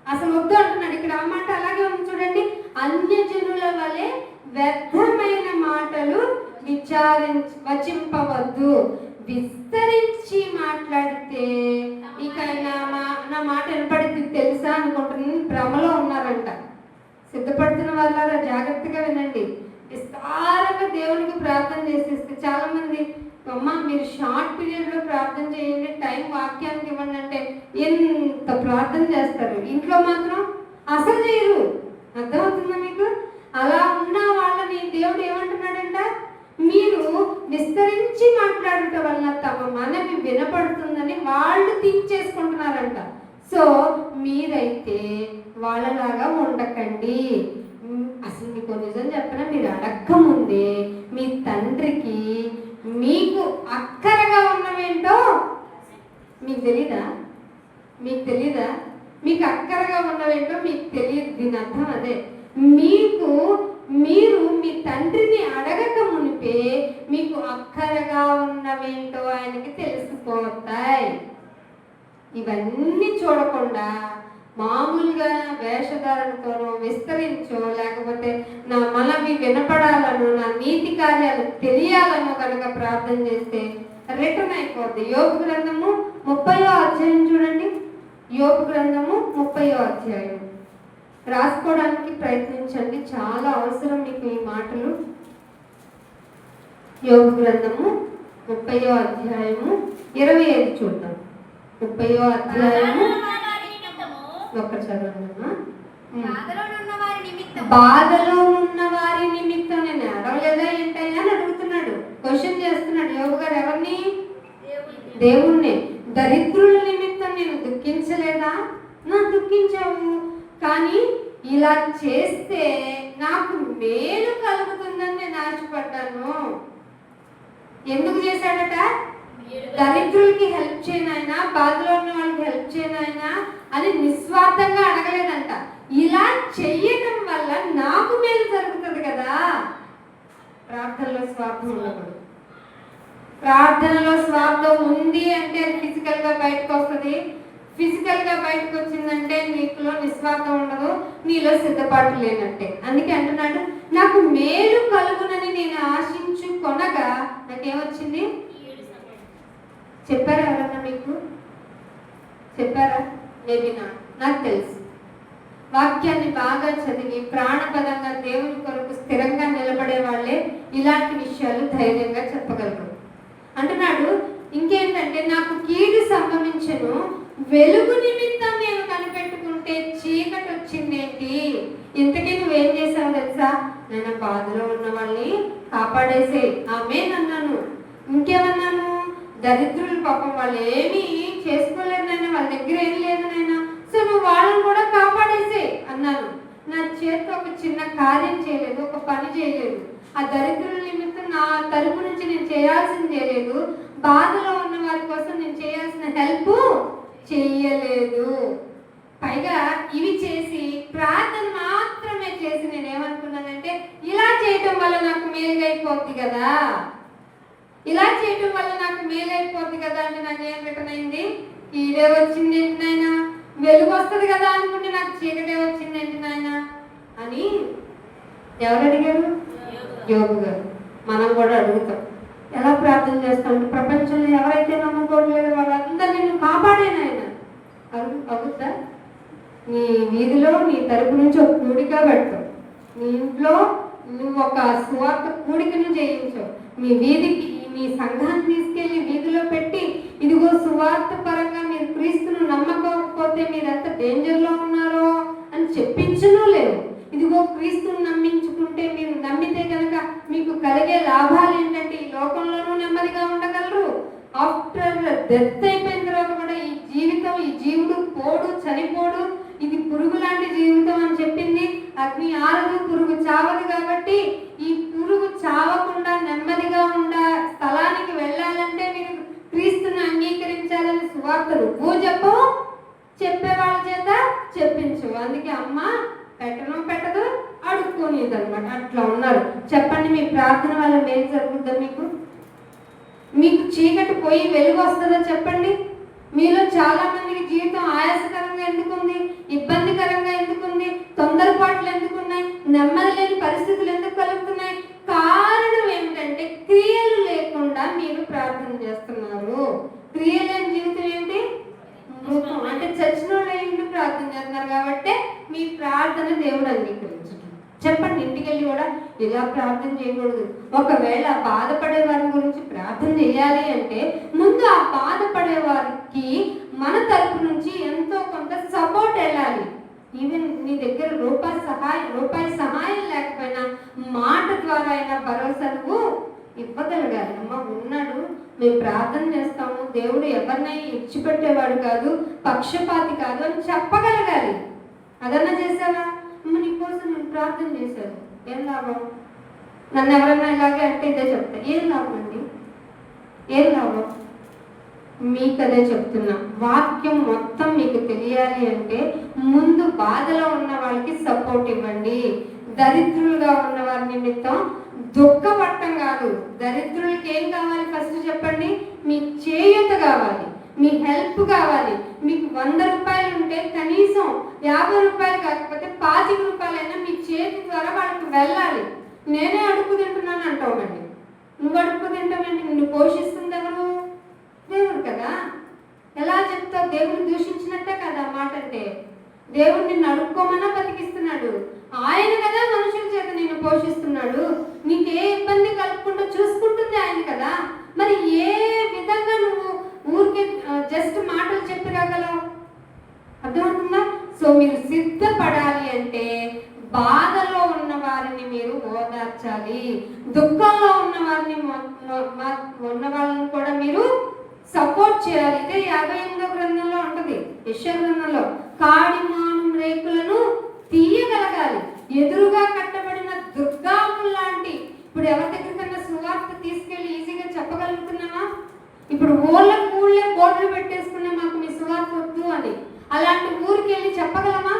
అసలు వద్దు అంటున్నాడు. ఇక్కడ ఆ మాట అలాగే ఉంది చూడండి. అన్యజనుల వలె వ్యర్థమైన మాటలు వచింపవద్దు, విస్తరించి మాట్లాడితే ఇక నా మాట వినపడింది తెలుసా అనుకుంటున్నాను, భ్రమలో ఉన్నారంట. సిద్ధపడుతున్న వాళ్ళారా జాగ్రత్తగా వినండి. విస్తారంగా దేవునికి ప్రార్థన చేసేస్తే చాలా మంది అమ్మ మీరు షార్ట్ పీరియడ్లో ప్రార్థన చేయండి, టైం వాక్యానికి ఇవ్వండి అంటే ఎంత ప్రార్థన చేస్తారు, ఇంట్లో మాత్రం అసలు చేయరు. అర్థమవుతుందా మీకు? అలా ఉన్న వాళ్ళని దేవుడు ఏమంటున్నాడంట, మీరు విస్తరించి మాట్లాడటం వల్ల తమ మనవి వినపడుతుందని వాళ్ళు థింక్ చేసుకుంటున్నారంట. సో మీరైతే వాళ్ళలాగా ఉండకండి. అసలు మీకు నిజం చెప్పినా, మీరు అడక్కముందే మీ తండ్రికి మీకు అక్కరగా ఉన్నవేంటో మీకు తెలీదా? మీకు అక్కరగా ఉన్నవేంటో మీకు తెలియదు. దీని అర్థం అదే, మీరు మీ తండ్రిని అడగక మునిపే మీకు అక్కరగా ఉన్నవేంటో ఆయనకి తెలిసిపోతాయి. ఇవన్నీ చూడకుండా మామూలుగా వేషధారణతోనో విస్తరించో, లేకపోతే నా మనవి వినపడాలను, నా నీతి కార్యాలు తెలియాలనో కనుక ప్రార్థన చేస్తే రిటర్న్ అయిపోద్ది. యోబు గ్రంథము 30వ అధ్యాయం చూడండి. యోబు గ్రంథము 30వ అధ్యాయం రాసుకోవడానికి ప్రయత్నించండి, చాలా అవసరం మీకు ఈ మాటలు. యోబు గ్రంథము 30వ అధ్యాయము 25 చూద్దాం. 30వ అధ్యాయము ఒక్క చదవమ్మా. బాధలో ఉన్న వారి నిమిత్తం నేను అడగలేదా ఏంటయ్యా అని అడుగుతున్నాడు, క్వశ్చన్ చేస్తున్నాడు యోబు గారు. ఎవరిని? దేవుణ్ణి. దరిద్రుల నిమిత్తం నేను దుఃఖించలేదా? నా దుఃఖించావు, కానీ ఇలా చేస్తే నాకు మేలు కలుగుతుందని నేను ఆశపడ్డాను. ఎందుకు చేశాడట? దరిద్రులకి హెల్ప్ చేయనాయనా, బాధలో ఉన్న వాళ్ళకి హెల్ప్ చేయనాయనా అని నిస్వార్థంగా అడగలేదంట. ఇలా చెయ్యడం వల్ల నాకు మేలు జరుగుతుంది కదా. ప్రార్థనలో స్వార్థం ఉండకూడదు. ప్రార్థనలో స్వార్థం ఉంది అంటే అది ఫిజికల్గా బయటకు వస్తుంది. ఫిజికల్గా బయటకు వచ్చిందంటే నీకులో నిస్వార్థం ఉండదు, నీలో సిద్ధపాటు లేనట్టే. అందుకే అంటున్నాడు, నాకు మేలు కలుగునని నేను ఆశించుకొనగా నాకేమొచ్చింది? చెప్పారా ఎవరన్నా మీకు? చెప్పారా? మేబీ నాకు తెలుసు. వాక్యాన్ని బాగా చదివి ప్రాణపదంగా దేవుని కొరకు స్థిరంగా నిలబడే వాళ్ళే ఇలాంటి విషయాలు ధైర్యంగా చెప్పగలరు. అంటున్నాడు ఇంకేంటంటే, నాకు కీడు సంభవించను, వెలుగు నిమిత్తం నేను కనిపెట్టుకుంటే చీకటి వచ్చిందేంటి? ఇంతకీ నువ్వేం చేసావు తెలుసా? నేను బాధలో ఉన్న వాళ్ళని కాపాడేసే ఆమేనన్నాను. ఇంకేమన్నాను? దరిద్రులు పాపం వాళ్ళు ఏమీ చేసుకోలేరు నాయన, వాళ్ళ దగ్గర ఏం లేదు నాయన, సో నువ్వు వాళ్ళని కూడా కాపాడేసే అన్నాను. నా చేతితో ఒక చిన్న కార్యం చేయలేదు, ఒక పని చేయలేదు. ఆ దరిద్రుల నిమిత్తం నా తరపు నుంచి నేను చేయాల్సింది చేయలేదు, బాధలో ఉన్న వారి కోసం నేను చేయాల్సిన హెల్ప్ చెయ్యలేదు. పైగా ఇవి చేసి ప్రార్థన మాత్రమే చేసి నేనేమనుకున్నానంటే, ఇలా చేయటం వల్ల నాకు మేలుగైపోద్ది కదా, ఇలా చేయటం వల్ల నాకు మేలైపోద్ది కదా అంటే నాకేం రిటర్న్ అయింది? కీడే వచ్చింది ఏంటి నాయన, వెలుగు వస్తుంది కదా అనుకుంటే నాకు చీకటే వచ్చింది ఏంటి నాయన అని ఎవరు అడిగారు? యోబు గారు. మనం కూడా అడుగుతాం. ఎలా ప్రార్థన చేస్తాం? ప్రపంచంలో ఎవరైతే నమ్ముకోవట్లేదు వాళ్ళందరూ నిన్ను కాపాడేనాయన అవుద్దా? నీ వీధిలో నీ తరపు నుంచి ఒక కూడిక పెడతావు, నీ ఇంట్లో నువ్వు ఒక సువార్త కూడికను చేయించావు, మీ వీధికి మీ సంఘాన్ని తీసుకెళ్లి వీధిలో పెట్టి ఇదిగో సువార్త పరంగా మీరు క్రీస్తును నమ్మకపోతే మీరు ఎంత డేంజర్లో ఉన్నారో చెప్పించను లేవు. ఇదిగో క్రీస్తుని నమ్మించుకుంటే, మీరు నమ్మితే కనుక మీకు కలిగే లాభాలు ఏంటంటే ఈ లోకంలోనూ నెమ్మదిగా ఉండగలరు, ఆఫ్టర్ డెత్ అయిపోయిన తర్వాత కూడా ఈ జీవితం, ఈ జీవుడు పోడు, చనిపోడు, ఇది పురుగు లాంటి జీవితం అని చెప్పింది. అగ్ని ఆరదు, పురుగు చావదు. కాబట్టి ఈ పురుగు చావకుండా నెమ్మదిగా ఉండ స్థలానికి వెళ్ళాలంటే మీరు క్రీస్తుని అంగీకరించాలని సువార్తలు నువ్వు చెప్పు, చెప్పే వాళ్ళ చేత చెప్పించు. అందుకే అమ్మ పెట్టడం పెట్టదు, అడుక్కోనిది అనమాట. అట్లా ఉన్నారు. చెప్పండి, మీ ప్రార్థన వల్ల మేలు జరుగుద్దా? మీకు చీకటి పోయి వెలుగు వస్తుందా? చెప్పండి. మీలో చాలా మందికి జీవితం ఆయాసకరంగా ఎందుకుంది, ఇబ్బందికరంగా ఎందుకుంది, తొందరపాట్లు ఎందుకున్నాయి, నెమ్మది లేని పరిస్థితులు ఎందుకు కలుగుతున్నాయి? కారణం ఏమిటంటే క్రియలు లేకుండా మీరు ప్రార్థన చేస్తున్నారు. క్రియ లేని జీవితం ఏంటి? మృతం. అంటే చచ్చిన వాళ్ళు ఏంటి ప్రార్థన చేస్తున్నారు. కాబట్టి మీ ప్రార్థన దేవుడు అంగీకరించడం. చెప్పండి, ఇంటికి వెళ్ళి కూడా ఇలా ప్రార్థన చేయకూడదు. ఒకవేళ బాధపడే వారి గురించి ప్రార్థన చేయాలి అంటే ముందు ఆ బాధపడే వారికి మన తరపు నుంచి ఎంతో కొంత సపోర్ట్ వెళ్ళాలి. ఈవెన్ నీ దగ్గర రూపాయి సహాయం లేకపోయినా మాట ద్వారా అయినా భరోసా నువ్వు ఇవ్వగలగాలి. అమ్మ ఉన్నాడు, మేము ప్రార్థన చేస్తాము, దేవుడు ఎవరినైనా ఇచ్చిపెట్టేవాడు కాదు, పక్షపాతి కాదు అని చెప్పగలగాలి. అదన్నా చేసావా? అమ్మ నీకోసం నేను ప్రార్థన చేశాను, ఏం లాభం? నన్ను ఎవరైనా ఇలాగే అంటే ఇదే చెప్తా, ఏం లాభం అండి? ఏం లాభం? మీకు అదే చెప్తున్నా. వాక్యం మొత్తం మీకు తెలియాలి అంటే ముందు బాధలో ఉన్న వాళ్ళకి సపోర్ట్ ఇవ్వండి. దరిద్రులుగా ఉన్న వారి నిమిత్తం దుఃఖపడటం కాదు. దరిద్రులకి ఏం కావాలి ఫస్ట్ చెప్పండి? మీ చేయూత కావాలి, మీ హెల్ప్ కావాలి. మీకు 100 రూపాయలు ఉంటే కనీసం 50 రూపాయలు కాకపోతే 25 రూపాయలైనా మీ చేతి ద్వారా వాళ్ళకి వెళ్ళాలి. నేనే అడుగు తింటున్నాను అంటావండి. నువ్వు అడుగు తింటావండి, నిన్ను పోషిస్తుంది ఎవరు? దేవుడు కదా. ఎలా చెప్తావు? దేవుడు దూషించినట్టే కదా మాట అంటే. దేవుడు నిన్ను అడుక్కోమన్నా బతికిస్తున్నాడు. ఆయన కదా మనుషుల చేత నిన్ను పోషిస్తున్నాడు. నీకు ఏ ఇబ్బంది కలుపుకుంటూ చూసుకుంటుంది ఆయన కదా. మరి ఏ విధంగా నువ్వు ఊరికే జస్ట్ మాటలు చెప్పి రాగలవు? అర్థమవుతుందా? సో మీరు సిద్ధపడాలి అంటే బాధలో ఉన్న వారిని మీరు ఓదార్చాలి, దుఃఖంలో ఉన్న వారిని ఉన్న వాళ్ళని కూడా మీరు సపోర్ట్ చేయాలి. ఇదే 58వ గ్రంథంలో ఉంటుంది, యెషయా గ్రంథంలో. కాడిమాను రేకులను తీయగలగాలి. ఎదురుగా కట్టబడిన దుర్గాములు లాంటి, ఇప్పుడు ఎవరి దగ్గరికన్నా సువార్త తీసుకెళ్ళి ఈజీగా చెప్పగలుగుతున్నామా? ఇప్పుడు ఊళ్ళకి ఊళ్ళే బోర్డులు పెట్టేసుకున్నా మాకు మీ సువార్త వద్దు అని. అలాంటి ఊరికి వెళ్ళి చెప్పగలమా?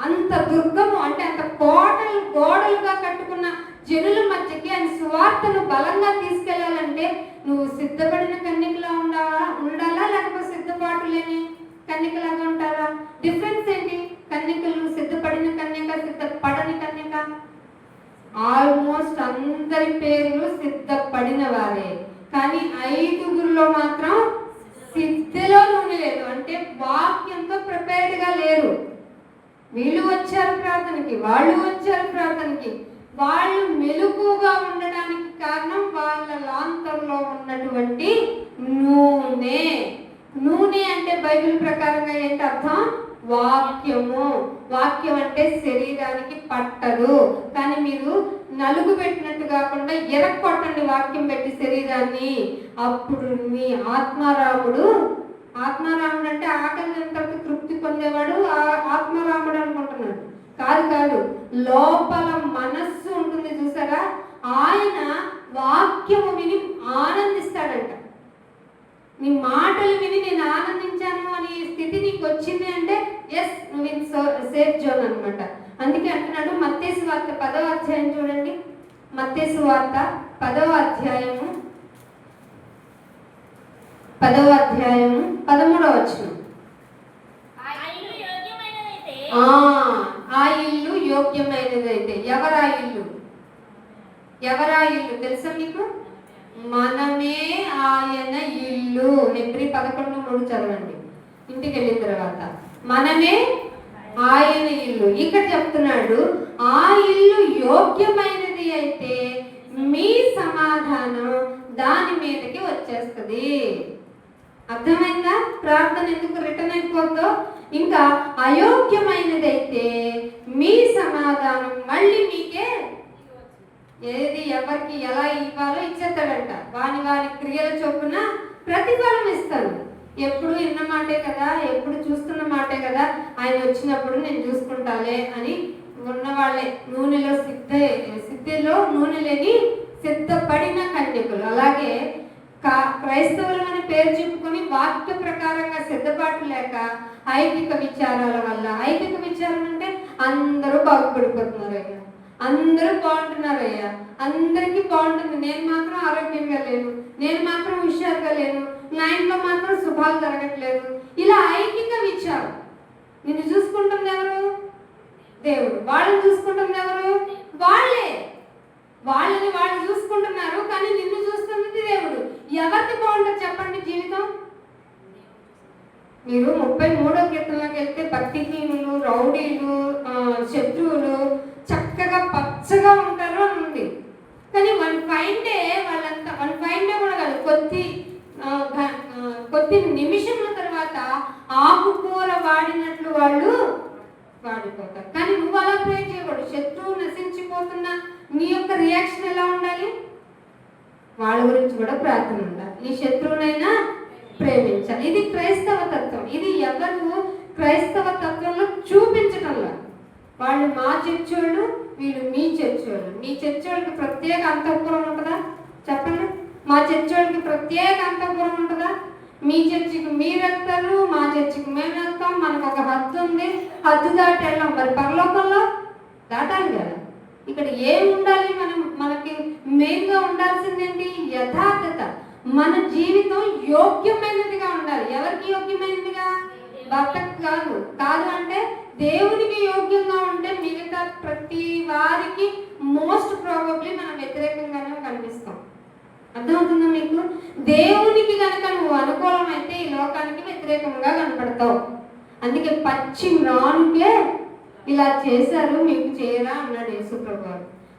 అంత దుర్గము అంటే అంత గోడలుగా కట్టుకున్న జనుల మధ్యకి ఆయన సువార్తను బలంగా తీసుకెళ్లాలంటే నువ్వు సిద్ధపడిన కన్యకలా ఉండాలా, లేకపోతే సిద్ధపాటు లేని కన్యకలాగా ఉంటారా? డిఫరెన్స్ ఏంటి? కన్యకలు సిద్ధపడిన కన్యక, సిద్ధపడని కన్యక. ఆల్మోస్ట్ అందరి పేర్లు సిద్ధపడిన వారే, కానీ 5గురిలో మాత్రం సిద్ధలో నూనె లేదు. అంటే వాక్యంతో ప్రిపేర్డ్గా లేరు. వీళ్ళు వచ్చారు ప్రార్థనకి, వాళ్ళు వచ్చారు ప్రార్థనకి. వాళ్ళు మెలకుగా ఉండడానికి కారణం వాళ్ళ లాంతర్లో ఉన్నటువంటి నూనె. నూనె అంటే బైబిల్ ప్రకారంగా ఏంటి అర్థం? వాక్యము. వాక్యం అంటే శరీరానికి పట్టదు. కానీ మీరు నలుగు పెట్టినట్టు కాకుండా ఎరక్కొట్టండి వాక్యం పెట్టి శరీరాన్ని. అప్పుడు మీ ఆత్మారాముడు అంటే ఆకలి తర్వాత తృప్తి పొందేవాడు ఆత్మారాముడు అనుకుంటున్నాడు. కాదు. లోపల మనస్సు ఉంటుంది చూసారా, ఆయన వాక్యము విని ఆనందిస్తాడంట. నీ మాటలు విని నేను ఆనందించాను అని స్థితి నీకు వచ్చింది అంటే ఎస్, నువ్వు ఇన్ సేఫ్ జోన్ అనమాట. అందుకే అంటున్నాడు మత్తయి సువార్త 10వ అధ్యాయం చూడండి. మత్తయి సువార్త 10వ అధ్యాయము 13వ వచనం. ఆ ఇల్లు యోగ్యమైనదైతే. ఎవరా ఇల్లు తెలుసా మీకు? మనమే ఆయన ఇల్లు. హెబ్రీ 11:3 చదవండి ఇంటికి వెళ్ళిన తర్వాత. మనమే ఆయన ఇల్లు. ఇక్కడ చెప్తున్నాడు ఆ ఇల్లు యోగ్యమైనది అయితే మీ సమాధానం దాని మీదకి వచ్చేస్తుంది. అర్థమైందా? ప్రార్థన ఎందుకు రిటర్న్ అయిపోద్దో. ఇంకా అయోగ్యమైనదైతే మీ సమాధానం మళ్ళీ మీకే, ఏది ఎవరికి ఎలా ఇవ్వాలో ఇచ్చేస్తాడంట. వాని వారి క్రియల చొప్పున ప్రతిఫలం ఇస్తాడు. ఎప్పుడు విన్న మాటే కదా, ఎప్పుడు చూస్తున్న మాటే కదా, ఆయన వచ్చినప్పుడు నేను చూసుకుంటాలే అని ఉన్నవాళ్ళే. నూనెలో సిద్ధిలో నూనె లేని సిద్ధపడిన కన్యకులు. అలాగే క్రైస్తవులు అని పేరు చెప్పుకొని వాక్య ప్రకారంగా సిద్ధపాటు లేక ఐకిక విచారాల వల్ల, ఐకిక విచారం అంటే అందరూ బాగుపడిపోతున్నారు అయ్యా, అందరూ బాగుంటున్నారయ్యా, అందరికీ బాగుంటుంది, నేను మాత్రం ఆరోగ్యంగా లేను, నేను మాత్రం హుషారుగా లేను, నా ఇంట్లో మాత్రం శుభాలు జరగట్లేదు. ఇలా ఐకిక విచారం. నిన్ను చూసుకుంటుంది ఎవరు? దేవుడు. వాళ్ళని చూసుకుంటుంది ఎవరు? వాళ్ళే. వాళ్ళని వాళ్ళు చూసుకుంటున్నారు, కానీ నిన్ను చూస్తున్నది దేవుడు. ఎవరికి బాగుంటుంది చెప్పండి జీవితం? మీరు 33వ కీర్తనలోకి వెళ్తే భక్తిహీనులు, రౌడీలు, శత్రువులు చక్కగా పచ్చగా ఉంటారు అని ఉంది. కానీ వన్ ఫైన్ డే కూడా కాదు, కొద్ది నిమిషముల తర్వాత ఆకుకూర వాడినట్లు వాళ్ళు వాడిపోతారు. కానీ నువ్వు అలా ప్రే చేయకూడదు. శత్రువు నశించిపోతున్నా నీ యొక్క రియాక్షన్ ఎలా ఉండాలి? వాళ్ళ గురించి కూడా ప్రార్థన ఉండాలి. నీ శత్రువునైనా ప్రేమించాలి. ఇది క్రైస్తవ తత్వం. ఇది ఎవరు క్రైస్తవ తత్వంలో చూపించటంలా. వాళ్ళు మా చర్చోళ్ళు, వీళ్ళు మీ చర్చోళ్ళు. మీ చర్చోళ్ళకి ప్రత్యేక అంతఃపురం ఉంటుందా చెప్పండి? మా చర్చోళ్ళకి ప్రత్యేక అంతఃపురం ఉంటుందా? మీ చర్చికి మీరు వెళ్తారు, మా చర్చికి మేము వెళ్తాం. మనకు ఒక హద్దు ఉంది, హద్దు దాటి వెళ్ళాం. మరి పరలోకంలో దాటాలి కదా. ఇక్కడ ఏం ఉండాలి? మనకి మెయిన్గా ఉండాల్సిందేంటి? యథార్థత. మన జీవితం యోగ్యమైనదిగా ఉండాలి. ఎవరికి యోగ్యమైనదిగా? భర్తకు కాదు అంటే దేవునికి యోగ్యంగా ఉంటే మిగతా ప్రతి వారికి మోస్ట్ ప్రాబబ్లీ మనం వ్యతిరేకంగానే కనిపిస్తాం. అర్థమవుతుందా మీకు? దేవునికి కనుక నువ్వు అనుకూలమైతే ఈ లోకానికి వ్యతిరేకంగా కనపడతావు. అందుకే పచ్చి మ్రానుకే ఇలా చేశారు, మీకు చేయరా అన్నాడు యేసుప్రభు.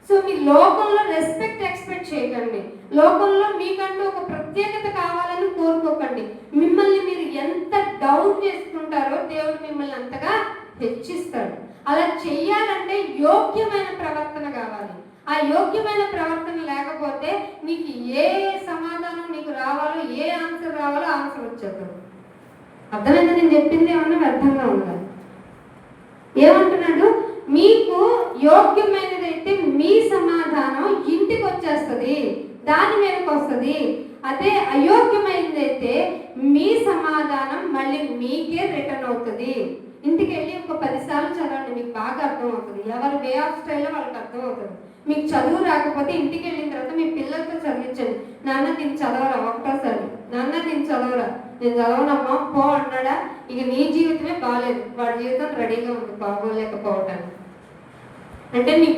సో మీ లోకంలో రెస్పెక్ట్ ఎక్స్పెక్ట్ చేయకండి. లోకంలో మీకంటూ ఒక ప్రత్యేకత కావాలని కోరుకోకండి. మిమ్మల్ని మీరు ఎంత డౌన్ చేసుకుంటారో దేవుడు మిమ్మల్ని అంతగా హెచ్చిస్తాడు. అలా చెయ్యాలంటే యోగ్యమైన ప్రవర్తన కావాలి. ఆ యోగ్యమైన ప్రవర్తన లేకపోతే నీకు ఏ సమాధానం నీకు రావాలో, ఏ ఆన్సర్ రావాలో ఆన్సర్ వచ్చేది. అర్థమైంది నేను చెప్పింది? ఏమన్నా వ్యర్థంగా ఉండాలి. ఏమంటున్నాడు? మీకు యోగ్యమైనదైతే మీ సమాధానం ఇంటికి వచ్చేస్తుంది, దాని మీదకి వస్తుంది. అదే అయోగ్యమైనదైతే మీ సమాధానం మళ్ళీ మీకే రిటర్న్ అవుతుంది. ఇంటికి వెళ్ళి ఒక 10 సార్లు చదవండి, మీకు బాగా అర్థం అవుతుంది. ఎవరి వే ఆఫ్ స్టైల్లో వాళ్ళకి అర్థం అవుతుంది. మీకు చదువు రాకపోతే ఇంటికి వెళ్ళిన తర్వాత మీ పిల్లలతో చదివించండి. నాన్న దీన్ని చదవరా, ఒకటోసారి నాన్న దీన్ని చదవరా, నేను చదవనమ్మా పో అన్నాడా, ఇక నీ జీవితమే బాగాలేదు, వాడి జీవితం రెడీగా ఉంది బాగోలేకపోవటానికి. అంటే నీ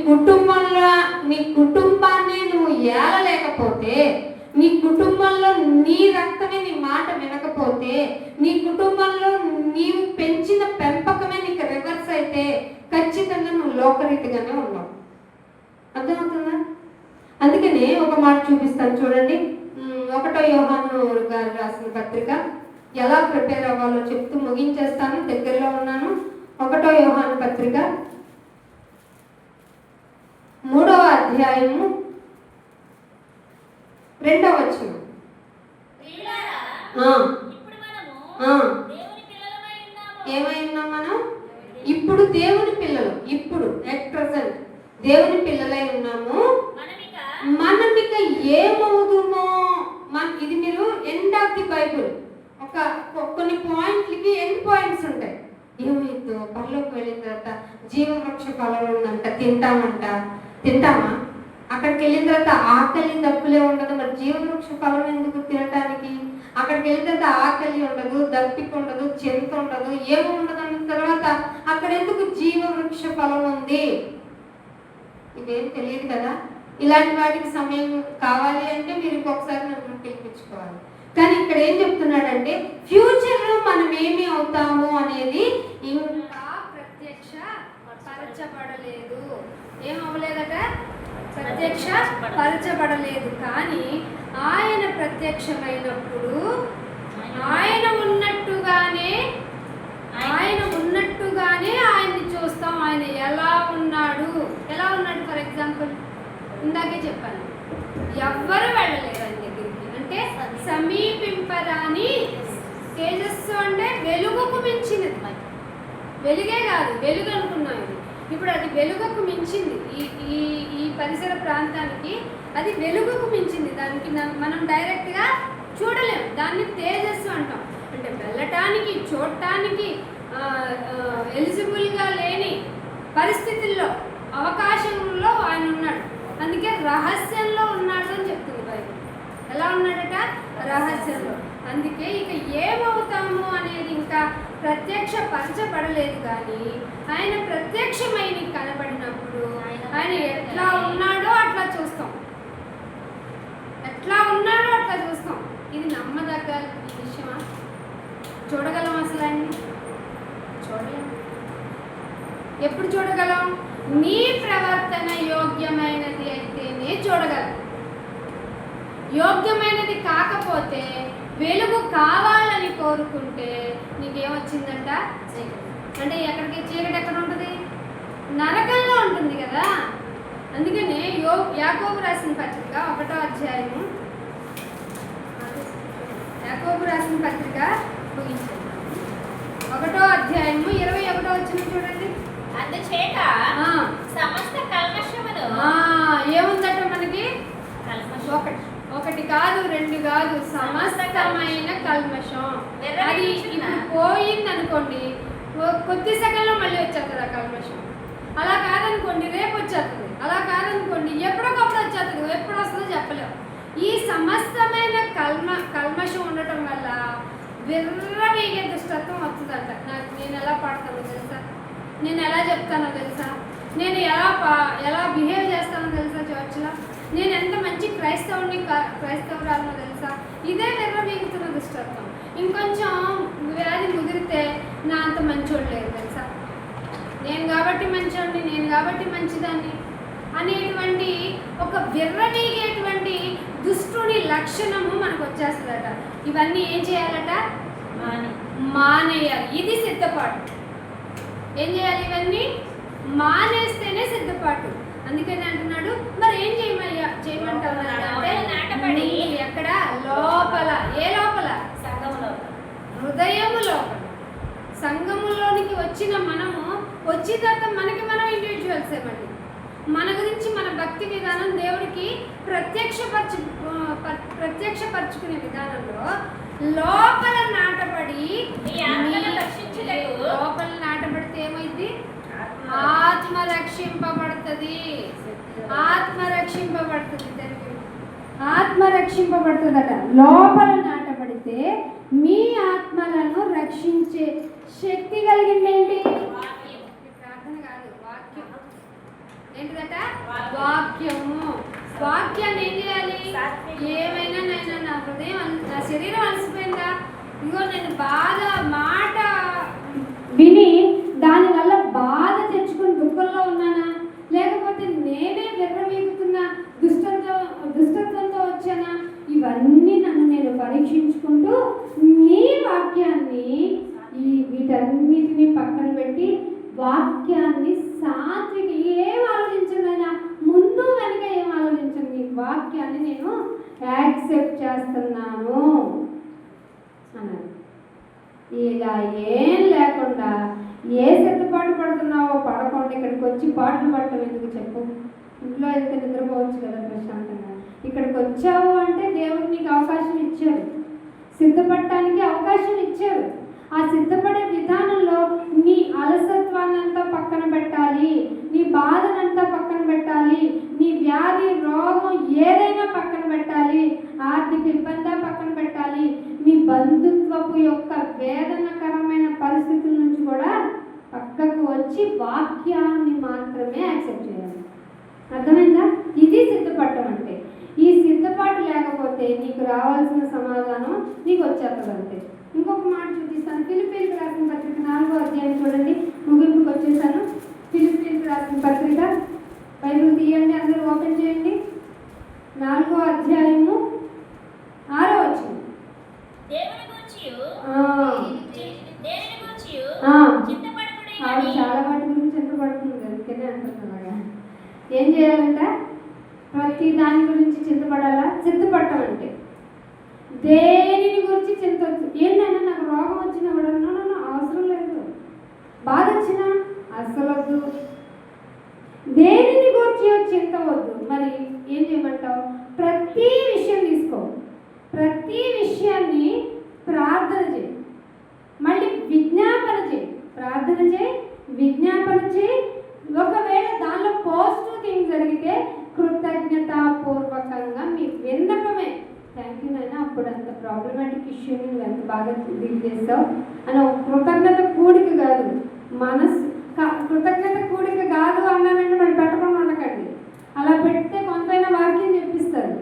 కుటుంబాన్ని నువ్వు ఏలలేకపోతే, నీ కుటుంబంలో నీ రక్తమే నీ మాట వినకపోతే, నీ కుటుంబంలో నీవు పెంచిన పెంపకమే నీకు రివర్స్ అయితే ఖచ్చితంగా నువ్వు లోకరీతిగానే ఉన్నావు. అర్థమవుతుందా? అందుకనే ఒక మాట చూపిస్తాను చూడండి. 1వ యోహాను గారు రాసిన పత్రిక ఎలా ప్రిపేర్ అవ్వాలో చెప్తూ ముగించేస్తాను, దగ్గరలో ఉన్నాను. 1వ యోహాను పత్రిక 3వ అధ్యాయము 2వ వచనం. ఏమై ఉన్నాం మనం? ఇప్పుడు దేవుని పిల్లలు. ఇప్పుడు ఎట్ ప్రెసెంట్ దేవుని పిల్లలై ఉన్నాము. మనం ఇక ఏమవుతుందో, ఇది మీరు ఎండ్ ఆఫ్ ది బైబుల్ కొన్ని పాయింట్లకి ఎండ్ పాయింట్స్ ఉంటాయి. ఏమైందో పరలోకి వెళ్ళిన తర్వాత జీవవృక్ష ఫలం ఉందంట, తింటామా? అక్కడికి వెళ్ళిన తర్వాత ఆకలి దప్పులే ఉండదు. మరి జీవవృక్ష ఫలం ఎందుకు తినటానికి? అక్కడికి వెళ్ళిన తర్వాత ఆకలి ఉండదు, దప్పిక ఉండదు, చింత ఉండదు, ఏమో ఉండదు. అన్న తర్వాత అక్కడ ఎందుకు జీవవృక్ష ఫలం ఉంది? ఇవేం తెలియదు కదా. ఇలాంటి వాటికి సమయం కావాలి అంటే మీరు ఇంకొకసారి నన్ను పిలిపించుకోవాలి. కానీ ఇక్కడ ఏం చెప్తున్నాడంటే ఫ్యూచర్లో మనం ఏమి అవుతాము అనేది ఇంకా ప్రత్యక్ష పరచబడలేదు. ఏమవ్వలేదట? ప్రత్యక్ష పరచబడలేదు. కానీ ఆయన ప్రత్యక్షమైనప్పుడు ఆయన ఉన్నట్టుగానే ఆయన్ని చూస్తాం. ఆయన ఎలా ఉన్నాడు ఫర్ ఎగ్జాంపుల్ ఇందాకే చెప్పాను, ఎవ్వరు వెళ్ళలేరు ఆయన దగ్గరికి. అంటే సమీపింపరాని తేజస్సు అంటే వెలుగుకు మించినది. వెలుగే కాదు, వెలుగు అనుకున్నాం ఇది. ఇప్పుడు అది వెలుగుకు మించింది. ఈ పరిసర ప్రాంతానికి అది వెలుగుకు మించింది. దానికి మనం డైరెక్ట్గా చూడలేము. దాన్ని తేజస్సు అంటాం. అంటే వెళ్ళటానికి, చూడటానికి ఎలిజిబుల్గా లేని పరిస్థితుల్లో, అవకాశంలో ఆయన ఉన్నాడు. అందుకే రహస్యంలో ఉన్నాడు అని చెప్తుంది బైబిల్. ఎలా ఉన్నాడట? రహస్యంలో. అందుకే ఇక ఏమవుతాము అనేది ఇంకా ప్రత్యక్షపరచబడలేదు. కానీ ఆయన ప్రత్యక్షమైన కనబడినప్పుడు ఆయన ఎట్లా ఉన్నాడో అట్లా చూస్తాం. ఇది నమ్మదగ్గ విషయమా? చూడగలం అసలు ఆయన్ని? చూడలేం. ఎప్పుడు చూడగలం? నీ ప్రవర్తన యోగ్యమైనది అయితేనే చూడగలం. యోగ్యమైనది కాకపోతే, వెలుగు కావాలని కోరుకుంటే నీకేమొచ్చిందంట? అంటే ఎక్కడికి? చీకటి ఎక్కడ ఉంటుంది? నరకంలో ఉంటుంది కదా. అందుకనే యాకోబు రాసిన పత్రిక 1వ అధ్యాయము, యాకోబు రాసిన పత్రిక ముగించాను. 1వ అధ్యాయము 21వ వచనం చూడండి. అందుచేత సమస్త కల్మషమును ఏముందట మనకి? ఒకటి కాదు, రెండు కాదు, సమస్తమైన కల్మషం. అది ఇప్పుడు పోయింది అనుకోండి, కొద్ది సెకండ్లో మళ్ళీ వచ్చేస్తుంది ఆ కల్మషం. అలా కాదనుకోండి రేపు వచ్చేస్తుంది. అలా కాదనుకోండి ఎప్పుడొకప్పుడు వచ్చేస్తుంది. ఎప్పుడు వస్తుందో చెప్పలేము. ఈ సమస్తమైన కల్మషం ఉండటం వల్ల విర్రవీగే దుష్టత్వం వస్తుందంట. నేను ఎలా పాడతానో తెలుసా? నేను ఎలా చెప్తానో తెలుసా? నేను ఎలా బిహేవ్ చేస్తానో తెలుసా? చర్చ్లో నేను ఎంత మంచి క్రైస్తవురాలనో తెలుసా? ఇదే విర్రవీగుతున్న దుష్టత్వం. ఇంకొంచెం వ్యాధి ముదిరితే నా అంత మంచోడు లేదు తెలుసా? నేను కాబట్టి మంచోడిని, నేను కాబట్టి మంచిదాన్ని అనేటువంటి ఒక విర్రవీగేటువంటి దుష్టుని లక్షణము మనకు వచ్చేస్తుందట. ఇవన్నీ ఏం చేయాలట? మానేయాలి. ఇది సిద్ధపాటు. ఏం చేయాలి? ఇవన్నీ మానేస్తేనే సిద్ధపాటు. అందుకని అంటున్నాడు, మరి ఏం చేయమంటావు అంటే నాటపడి ఎక్కడ? లోపల. ఏ లోపల? హృదయము లోపల. సంఘములోనికి వచ్చిన మనము వచ్చిన తర్వాత మనకి మనం ఇండివిజువల్స్ ఏమండి. మన గురించి మన భక్తి విధానం దేవుడికి ప్రత్యక్షపరచుకునే విధానంలో లోపల నాటబడి, లోపల నాటబడితే ఏమైంది? ఆత్మ రక్షింపబడుతుంది. ఆత్మ రక్షింపబడుతుందట. లోపల నాటబడితే మీ ఆత్మలను రక్షించే శక్తి కలిగిందేంటి? ప్రార్థన కాదు, వాక్యం. ఏంటిదట? వాక్యము. వాక్యాన్ని ఏం చేయాలి? ఏమైనా నా హృదయం, నా శరీరం అలసిపోయిందా? ఇగో నేను బాధ మాట విని దానివల్ల బాధ తెచ్చుకుని దుఃఖంలో ఉన్నానా? లేకపోతే నేనే విర్రవీగుతున్నా దుష్టత్వంతో వచ్చానా? ఇవన్నీ నన్ను నేను పరీక్షించుకుంటూ నీ వాక్యాన్ని, వీటన్నిటిని పక్కన పెట్టి వాక్యాన్ని సాత్విక, ఏం ఆలోచించనైనా ముందు వెనక ఏం ఆలోచించను, నీ వాక్యాన్ని నేను యాక్సెప్ట్ చేస్తున్నాను అన్నాడు. ఇలా ఏం లేకుండా ఏ సిద్ధపాటు పడుతున్నావో పడకుండా ఇక్కడికి వచ్చి పాటలు పడటం ఎందుకు చెప్పు? ఇంట్లో అయితే నిద్రపోవచ్చు కదా ప్రశాంతంగా. ఇక్కడికి వచ్చావు అంటే దేవుడు నీకు అవకాశం ఇచ్చాడు, సిద్ధపడటానికి అవకాశం ఇచ్చారు. ఆ సిద్ధపడే విధానంలో నీ అలసత్వాన్నంతా పక్కన పెట్టాలి, నీ బాధనంతా పక్కన పెట్టాలి, నీ వ్యాధి రోగం ఏదైనా పక్కన పెట్టాలి, ఆర్థిక ఇబ్బంది పక్కన పెట్టాలి, నీ బంధుత్వపు యొక్క వేదనకరమైన పరిస్థితుల నుంచి కూడా పక్కకు వచ్చి వాక్యాన్ని మాత్రమే యాక్సెప్ట్ చేయాలి. అర్థమైందా? ఇది సిద్ధపడటం అంటే. ఈ సిద్ధపాటు లేకపోతే నీకు రావాల్సిన సమాధానం నీకు వచ్చేస్తుంది అంతే. ఇంకొక మాట చూపిస్తాను. ఫిలిప్పీలకు రాసిన పత్రిక 4వ అధ్యాయం చూడండి. ముగింపుకి వచ్చేసాను. ఫిలిప్పీలకు రాసిన పత్రిక బైబిల్ తీయండి, అందరూ ఓపెన్ చేయండి. 4వ అధ్యాయము 6వ వచనం. దేవుని గురించి దేనిని గూర్చియు ఆ. చింతపడకుడి ఆవిడ గాని చాలా వాటి గురించి చింతపడుతుంది అందుకనే అంటున్నాగా ఏం చేయాలంట ప్రతి దాని గురించి చింతపడాలా చింతపడటం అంటే దేనిని గురించి చింత ఏంటైనా నాకు రోగం వచ్చినా కూడా అవసరం లేదు బాధ వచ్చినా అస్సలు వద్దు దేనిని గురించి చింత వద్దు మరి ఏం చేయమంటావు ప్రతి విషయం తీసుకో ప్రతి విషయాన్ని ప్రార్థన చేయి మళ్ళీ విజ్ఞాపన చేయి ప్రార్థన చేయి విజ్ఞాపన చేయి ఒకవేళ దానిలో పాజిటివ్ థింగ్ జరిగితే కృతజ్ఞతాపూర్వకంగా మీ విన్నపమే థ్యాంక్ యూ నాయన అప్పుడు అంత ప్రాబ్లమాటిక్ ఇష్యూని నువ్వు ఎంత బాగా డీల్ చేస్తావు అని ఒక కృతజ్ఞత కూడిక కాదు మనసు కృతజ్ఞత కూడిక కాదు అన్నానంటే మరి పెట్టకుండా ఉండకండి అలా పెడితే కొంతైనా వాక్యం చెప్పిస్తారు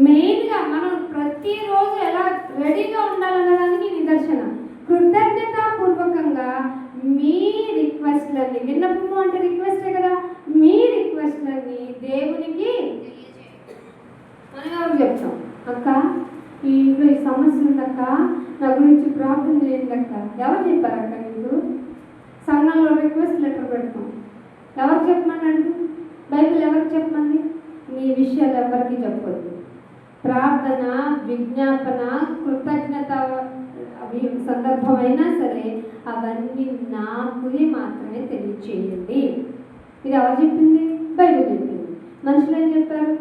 మెయిన్గా మనం ప్రతిరోజు ఎలా రెడీగా ఉండాలన్నదానికి నిదర్శనం కృతజ్ఞతాపూర్వకంగా మీ రిక్వెస్ట్లని విన్నపము అంటే రిక్వెస్టే కదా మీ రిక్వెస్ట్లని దేవునికి మనం ఎవరు చెప్తాం అక్క ఈ ఇంట్లో ఈ సమస్య ఉందక్క నా గురించి ప్రాబ్లం చేయండి ఎవరు చెప్పారు అక్క నీకు సంఘంలో రిక్వెస్ట్ లెటర్ పెడతాం ఎవరు చెప్పమన్నాడు బైబిల్ ఎవరికి చెప్పమంది నీ విషయాలు ఎవరికి చెప్పొద్దు ప్రార్థన విజ్ఞాపన కృతజ్ఞత సందర్భమైనా సరే అవన్నీ నాకు మాత్రమే తెలియచేయండి ఇది ఎవరు చెప్పింది బైబిల్ చెప్పింది మనుషులు ఏం చెప్పారు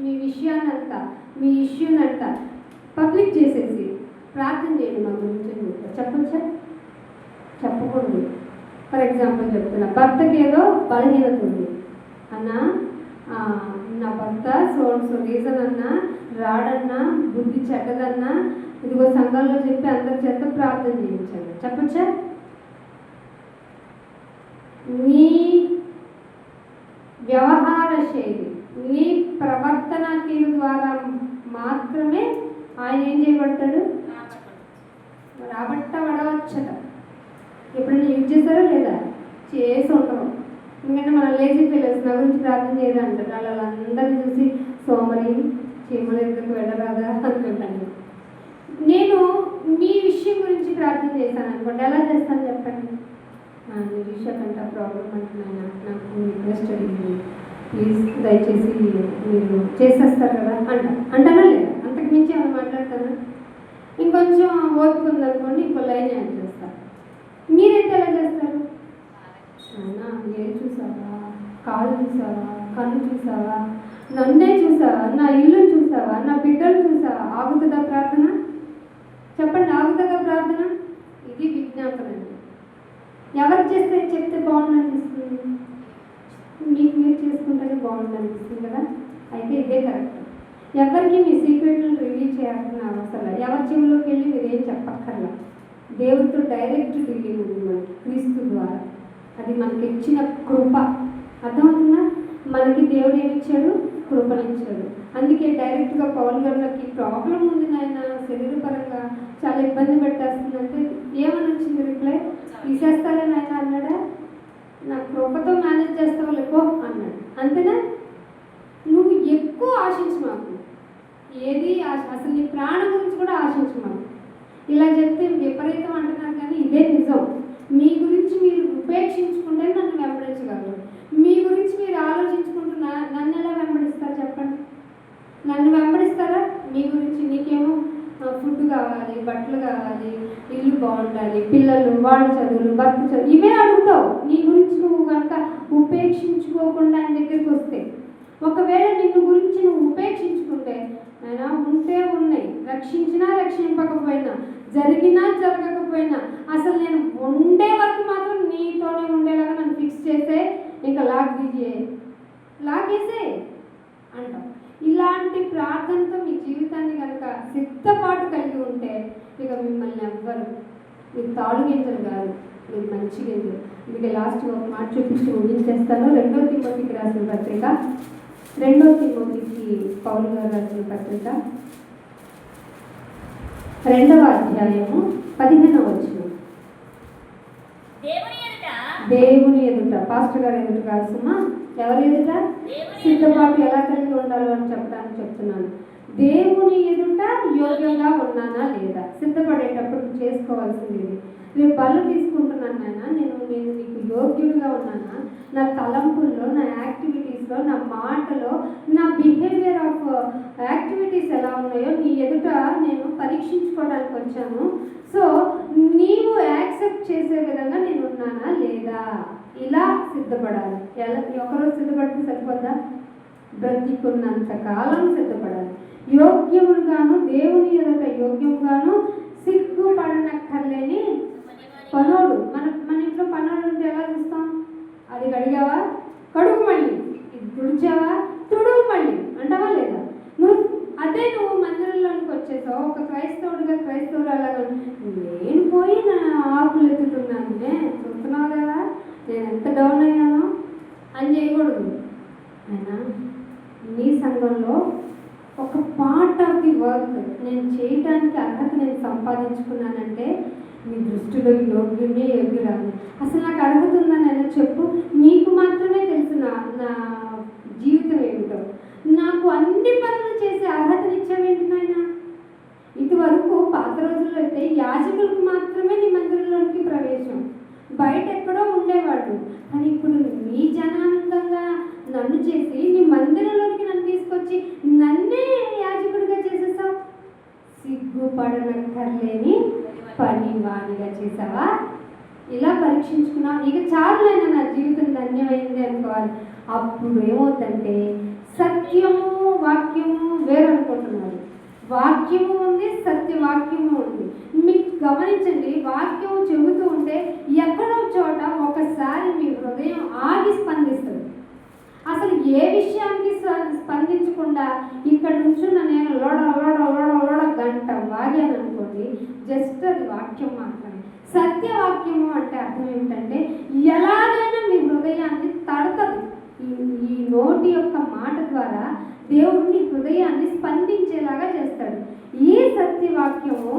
మీ విషయాన్నంతా మీ ఇష్యూనంతా పబ్లిక్ చేసేసి ప్రార్థన చేయండి మా గురించి చెప్పొచ్చా చెప్పకూడదు ఫర్ ఎగ్జాంపుల్ చెప్తున్నా భర్తకి ఏదో బలహీనత ఉంది అన్నా నా భర్త సో రీజన్ అన్నా రాడన్నా బుద్ధి చెడ్డదన్నా ఇదిగో సంఘంలో చెప్పి అందరి చేత ప్రార్థన చేయించాను చెప్పచ్చా నీ వ్యవహార శైలి నీ ప్రవర్తన తీరు ద్వారా మాత్రమే ఆయన ఏం చేయబడతాడు రాబట్టబడవచ్చట ఎప్పుడైనా యూజ్ చేశారో లేదా చేసి ఉంటాం ఎందుకంటే మన లేజీ ఫెలోస్ నా గురించి ప్రార్థన చేయరా అంటారు వాళ్ళందరినీ చూసి సోమరి చీమల ఎందుకు వెళ్ళరాదా అనుకుంటాను నేను మీ విషయం గురించి ప్రార్థన చేశాను అనుకోండి ఎలా చేస్తాను చెప్పండి నిరీక్ష కంటే ప్రాబ్లం అంటున్నాను నాకు రిక్వెస్ట్ అడిగింది ప్లీజ్ దయచేసి మీరు చేసేస్తారు కదా అంటానా లేదా అంతకు మించి ఏమైనా మాట్లాడతానా ఇంకొంచెం ఓపిక ఉందనుకోండి ఇంకో లైన్ యాడ్ చేస్తారు మీరైతే ఎలా చేస్తారు అవునా ఏం చూసావా కాళ్ళు చూసావా కన్ను చూసావా నన్నే చూసావా నా ఇల్లు చూసావా నా బిడ్డలు చూసావా ఆగుతుందా ప్రార్థన చెప్పండి ఆగుతుందా ప్రార్థన ఇది విజ్ఞాపన అండి ఎవరు చేస్తే చెప్తే బాగుంది అనిపిస్తుంది మీకు మీరు చేసుకుంటేనే బాగుంది అనిపిస్తుంది కదా అయితే ఇదే కరెక్ట్ ఎవరికి మీ సీక్రెట్లు రివీల్ చేయాల్సిన అవసరం ఎవరి చెవులోకి వెళ్ళి మీరేం చెప్పక్కర్లా దేవుడితో డైరెక్ట్ డీలింగ్ ఉంది మనకి క్రీస్తు ద్వారా అది మనకి ఇచ్చిన కృప అర్థమవుతుందా మనకి దేవుడు ఏమిచ్చాడు కృపనిచ్చాడు అందుకే డైరెక్ట్గా పౌల్ గారికి ప్రాబ్లం ఉంది నాయన శరీరపరంగా చాలా ఇబ్బంది పెట్టేస్తుందంటే ఏమని వచ్చింది రిప్లై తీసేస్తాలే నాయన అన్నాడా నా కృపతో మేనేజ్ చేస్తావు లేకో అన్నాడు అంతేనా నువ్వు ఎక్కువ ఆశించు మాకు ఏది అసలు నీ ప్రాణం గురించి కూడా ఆశించు మాకు ఇలా చెప్తే విపరీతం అంటున్నారు కానీ ఇదే నిజం మీ గురించి మీరు ఉపేక్షించుకుంటే నన్ను వెంబడించగలరు మీ గురించి మీరు ఆలోచించుకుంటున్నా నన్ను ఎలా వెంబడిస్తారు చెప్పండి నన్ను వెంబడిస్తారా మీ గురించి నీకేమో ఫుడ్ కావాలి బట్టలు కావాలి ఇల్లు బాగుండాలి పిల్లలు వాళ్ళ చదువులు భర్త చదువు ఇవే అడుగుతావు నీ గురించి నువ్వు కనుక ఉపేక్షించుకోకుండా ఆయన దగ్గరికి వస్తే ఒకవేళ నిన్ను గురించి నువ్వు ఉపేక్షించుకుంటే ఆయన ఉంటే ఉన్నాయి రక్షించినా రక్షింపకపోయినా జరిగినా జరగకపోయినా అసలు నేను ఉండే వరకు మాత్రం నీతోనే ఉండేలాగా నన్ను ఫిక్స్ చేసే ఇంకా లాగేసే అంటాం ఇలాంటి ప్రార్థనతో మీ జీవితాన్ని కనుక సిద్ధపాటు కలిగి ఉంటే ఇక మిమ్మల్ని ఎవ్వరు మీరు తాడు గింజలు కాదు మీరు మంచి గింజలు ఇక లాస్ట్ ఒక మాట చూపించి ముగించేస్తాను 2 తిమోతికి రాసిన పత్రిక 2 తిమోతికి పౌలు గారు రాసిన పత్రిక 2వ అధ్యాయము 15వ వచనం దేవుని ఎదుట పాస్టర్ గారు ఎదుట కాల్సిన ఎవరి ఎదుట సిద్ధపాటు ఎలా కలిగి ఉండాలో అని చెప్పడానికి చెప్తున్నాను దేవుని ఎదుట యోగ్యంగా ఉన్నానా లేదా? సిద్ధపడేటప్పుడు చేసుకోవాల్సింది ఇది. రేపు బళ్ళు తీసుకుంటున్నాను నాయన, నేను నీకు యోగ్యుడిగా ఉన్నానా? నా తలంపుల్లో, నా యాక్టివిటీస్లో, నా మాటలో, నా బిహేవియర్ ఆఫ్ యాక్టివిటీస్ ఎలా ఉన్నాయో నీ ఎదుట నేను పరీక్షించుకోవడానికి వచ్చాను. సో నీవు యాక్సెప్ట్ చేసే విధంగా నేను ఉన్నానా లేదా? ఇలా సిద్ధపడాలి. ఎలా? ఒకరోజు సిద్ధపడితే సరిపోద్దా? బ్రతికున్నంత కాలం సిద్ధపడాలి. యోగ్యముగాను, దేవుని ఎదుట యోగ్యముగాను, సిగ్గుపడనక్కర్లేని పనోడు. మన ఇంట్లో పనోడు ఉంటే ఎలా చూస్తాం? అది కడిగావా? కడుగు మళ్ళీ. ఇది తుడిచావా? తుడుగు మళ్ళీ అంటావా లేదా? నువ్వు మందిరంలోనికి వచ్చేసావు, ఒక క్రైస్తవుడు అలాగా నేను పోయి నా ఆకులు ఎత్తుతున్నాను, చూస్తున్నావు కదా నేను ఎంత డౌన్ అయ్యానో అని చేయకూడదు. అయినా నీ సంఘంలో ఒక పార్ట్ ఆఫ్ ది వర్క్ నేను చేయడానికి అర్హత నేను సంపాదించుకున్నానంటే నీ దృష్టిలో యోగ్యురాలు. అసలు నాకు అర్హత ఉందని చెప్పు. నీకు మాత్రమే తెలుసు నా జీవితం ఏమిటో. నాకు అన్ని పనులు చేసే అర్హతనిచ్చావేంటి నాయన? ఇదివరకు పాత రోజుల్లో అయితే యాజకులకు మాత్రమే నీ మందిరంలోనికి ప్రవేశం, బయట ఎక్కడో ఉండేవాడు. కానీ ఇప్పుడు నీ జనాంగంగా నన్ను చేసి నీ మందిరంలోనికి నన్ను తీసుకొచ్చి నన్నే యాజకుడిగా చేసేసావు. సిగ్గుపడనక్కర్లేని పని వాడిగా చేసావా? ఇలా పరీక్షించుకున్నావు. ఇక చాలునైనా నా జీవితం ధన్యమైంది అనుకోవాలి. అప్పుడు ఏమవుతుందంటే సత్యము వాక్యము వేరనుకుంటున్నారు. వాక్యము ఉంది, సత్యవాక్యము ఉంది. మీకు గమనించండి, వాక్యము చెబుతూ ఉంటే ఎక్కడో చోట ఒకసారి మీ హృదయం ఆగి స్పందిస్తుంది. అసలు ఏ విషయానికి స్పందించకుండా ఇక్కడ నుంచున్న నేను లోడ గంట వాగాను అనుకోండి, జస్ట్ అది వాక్యం మాత్రమే. సత్యవాక్యము అంటే అర్థం ఏమిటంటే ఎలాగైనా మీ హృదయాన్ని తడుతుంది. ఈ నోటి యొక్క మాట ద్వారా దేవుడిని హృదయాన్ని స్పందించేలాగా చేస్తాడు. ఈ సత్యవాక్యము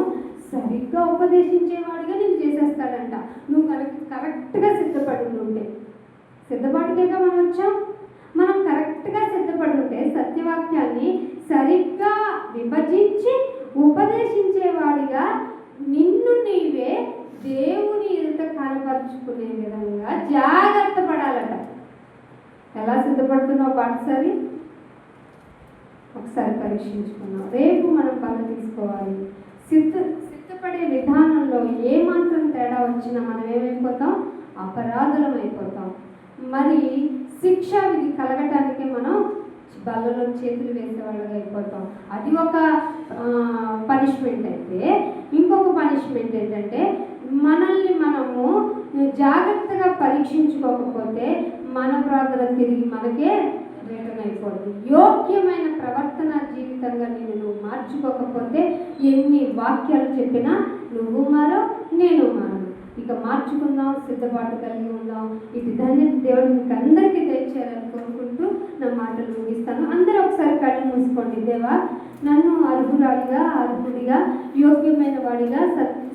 సరిగ్గా ఉపదేశించేవాడిగా నేను చేసేస్తాడంట. నువ్వు కరెక్ట్గా సిద్ధపడి ఉంటే, సిద్ధపాటుకేగా మనం వచ్చాం. మనం కరెక్ట్గా సిద్ధపడి ఉంటే సత్యవాక్యాన్ని సరిగ్గా విభజించి ఉపదేశించేవాడిగా నిన్ను నీవే దేవుని ఎదుట కనపరుచుకునే విధంగా జాగ్రత్త పడాలట. ఎలా సిద్ధపడుతున్నావు పాటసారి ఒకసారి పరీక్షించుకున్నాం. రేపు మనం పనులు తీసుకోవాలి. సిద్ధపడే విధానంలో ఏమాత్రం తేడా వచ్చినా మనం ఏమైపోతాం? అపరాధులం అయిపోతాం. మరి శిక్షా విధి కలగటానికి మనం బల్లలో చేతులు వేసేవాళ్ళగా అయిపోతాం. అది ఒక పనిష్మెంట్ అయితే, ఇంకొక పనిష్మెంట్ ఏంటంటే మనల్ని మనము జాగ్రత్తగా పరీక్షించుకోకపోతే మన ప్రార్థన తిరిగి మనకే రిటర్న్ అయిపోతుంది. యోగ్యమైన ప్రవర్తన జీవితంగా నువ్వు మార్చుకోకపోతే ఎన్ని వాక్యాలు చెప్పినా నువ్వు మారో నేను మారను. ఇక మార్చుకుందాం, సిద్ధపాటు కలిగి ఉందాం. ఇది ధన్యత దేవుడు మీకు అందరికీ దయచేయాలని కోరుకుంటూ నా మాటలు ముగిస్తాను. అందరూ ఒకసారి కళ్ళు మూసుకోండి. దేవా, నన్ను అర్హుడిగా యోగ్యమైన వాడిగా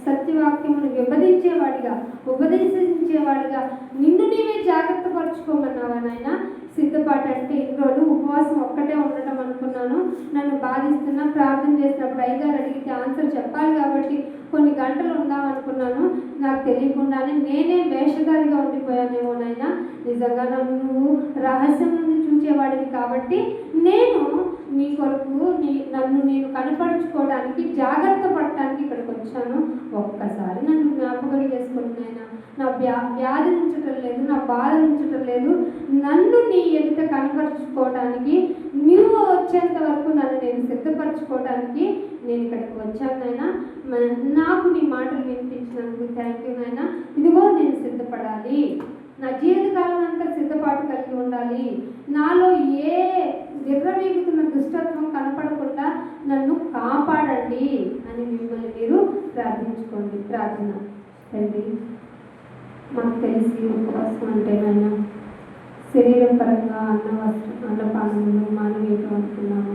సత్యవాక్యమును విభజించేవాడిగా ఉపదేశించేవాడిగా నిన్ను నీవే జాగ్రత్త పరుచుకోమన్నావా నాయన. సిద్ధపాటు అంటే ఇన్ని రోజులు ఉపవాసం ఒక్కటే ఉండటం అనుకున్నాను. నన్ను బాధిస్తున్నా ప్రార్థన చేసినప్పుడు అయ్యగారు అడిగితే ఆన్సర్ చెప్పాలి కాబట్టి కొన్ని గంటలు ఉందామనుకున్నాను. నాకు తెలియకుండానే నేనే వేషధారిగా ఉండిపోయానేమో నాయన. నిజంగా నువ్వు రహస్యం నుండి చూచేవాడివి కాబట్టి నేను నీ కొరకు నన్ను నేను కనపరుచుకోవడానికి జాగ్రత్త పడటానికి ఇక్కడికి వచ్చాను. ఒక్కసారి నన్ను జ్ఞాపకం చేసుకుని నాయన. నా వ్యాధి ఉంచటం లేదు, నా బాధ ఉంచటం లేదు. నన్ను నీ ఎదుట కనపరుచుకోవడానికి నువ్వు వచ్చేంత వరకు నన్ను నేను సిద్ధపరచుకోవడానికి నేను ఇక్కడికి వచ్చాను నాయన. నాకు నీ మాటలు వినిపించినందుకు థ్యాంక్ యూ నాయన. ఇదిగో నేను సిద్ధపడాలి, నా జీవితకాలం అంతా సిద్ధపాటు కలిగి ఉండాలి. నాలో ఏ విర్రవీగుతున్న దుష్టత్వం కనపడకుండా నన్ను కాపాడండి అని మిమ్మల్ని మీరు ప్రార్థించుకోండి. ప్రార్థన. తండ్రి, మాకు తెలిసి ఉపవాసం అంటే నాయన శరీరం పరంగా అన్నపానములు మానవీయతం అనుకున్నాము.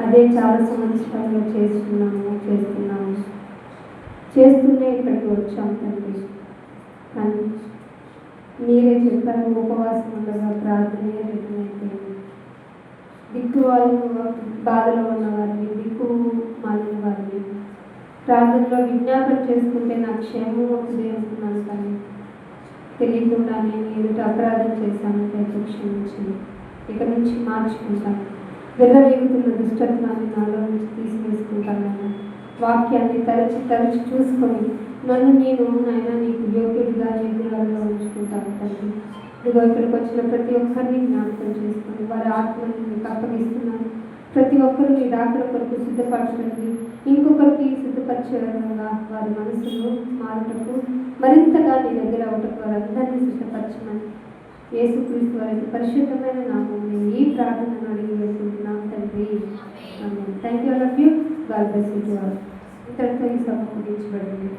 అదే చాలా సంవత్సరాలుగా చేస్తూనే ఇక్కడికి వచ్చాం తండ్రి. కానీ మీరే చెప్పారు ఉపవాసం ఉండగా ప్రార్థనే రిటర్న్ అయిపోయింది. దిక్కు వాళ్ళు బాధలో ఉన్న వారిని, దిక్కు మాలిన వారిని ప్రార్థనలో విజ్ఞాపన చేసుకుంటే నాకు క్షేమం అవుతుంది అనుకున్నాను, కానీ తెలియకుండా నేను ఎదుట అపరాధం చేశాను, దయతో క్షమించండి. ఇక నుంచి మార్చుకుంటాను. వెర్రవేగుతున్న దుష్టత్వాన్ని నాలో నుంచి తీసివేసుకుంటాను. వాక్యాన్ని తరచి చూసుకొని నన్ను నేను నాయన నీకు యోగ్యుడిగా యోగ్యురాలుగా ఉంచుకుంటాను తండ్రి. ఇదిగో ఇక్కడికి వచ్చిన ప్రతి ఒక్కరిని జ్ఞాపకం చేసుకొని వారి ఆత్మని మీకు అప్పగిస్తున్నాను. ప్రతి ఒక్కరు మీ డాక్టర్ కొరకు సిద్ధపరచండి. ఇంకొకరికి సిద్ధపరిచే విధంగా వారి మనసును మారుటకు మరింతగా నీ దగ్గర అవటకు వారందరినీ సిద్ధపరచమని యేసుక్రీస్తు వారి పరిశుద్ధమైన నామములో ఈ ప్రార్థనను అడిగి వేసుకుంటున్నాం తండ్రి. Thank you all of you. God bless you all. ఇంతటితో ఈ సభ ముగించబడింది.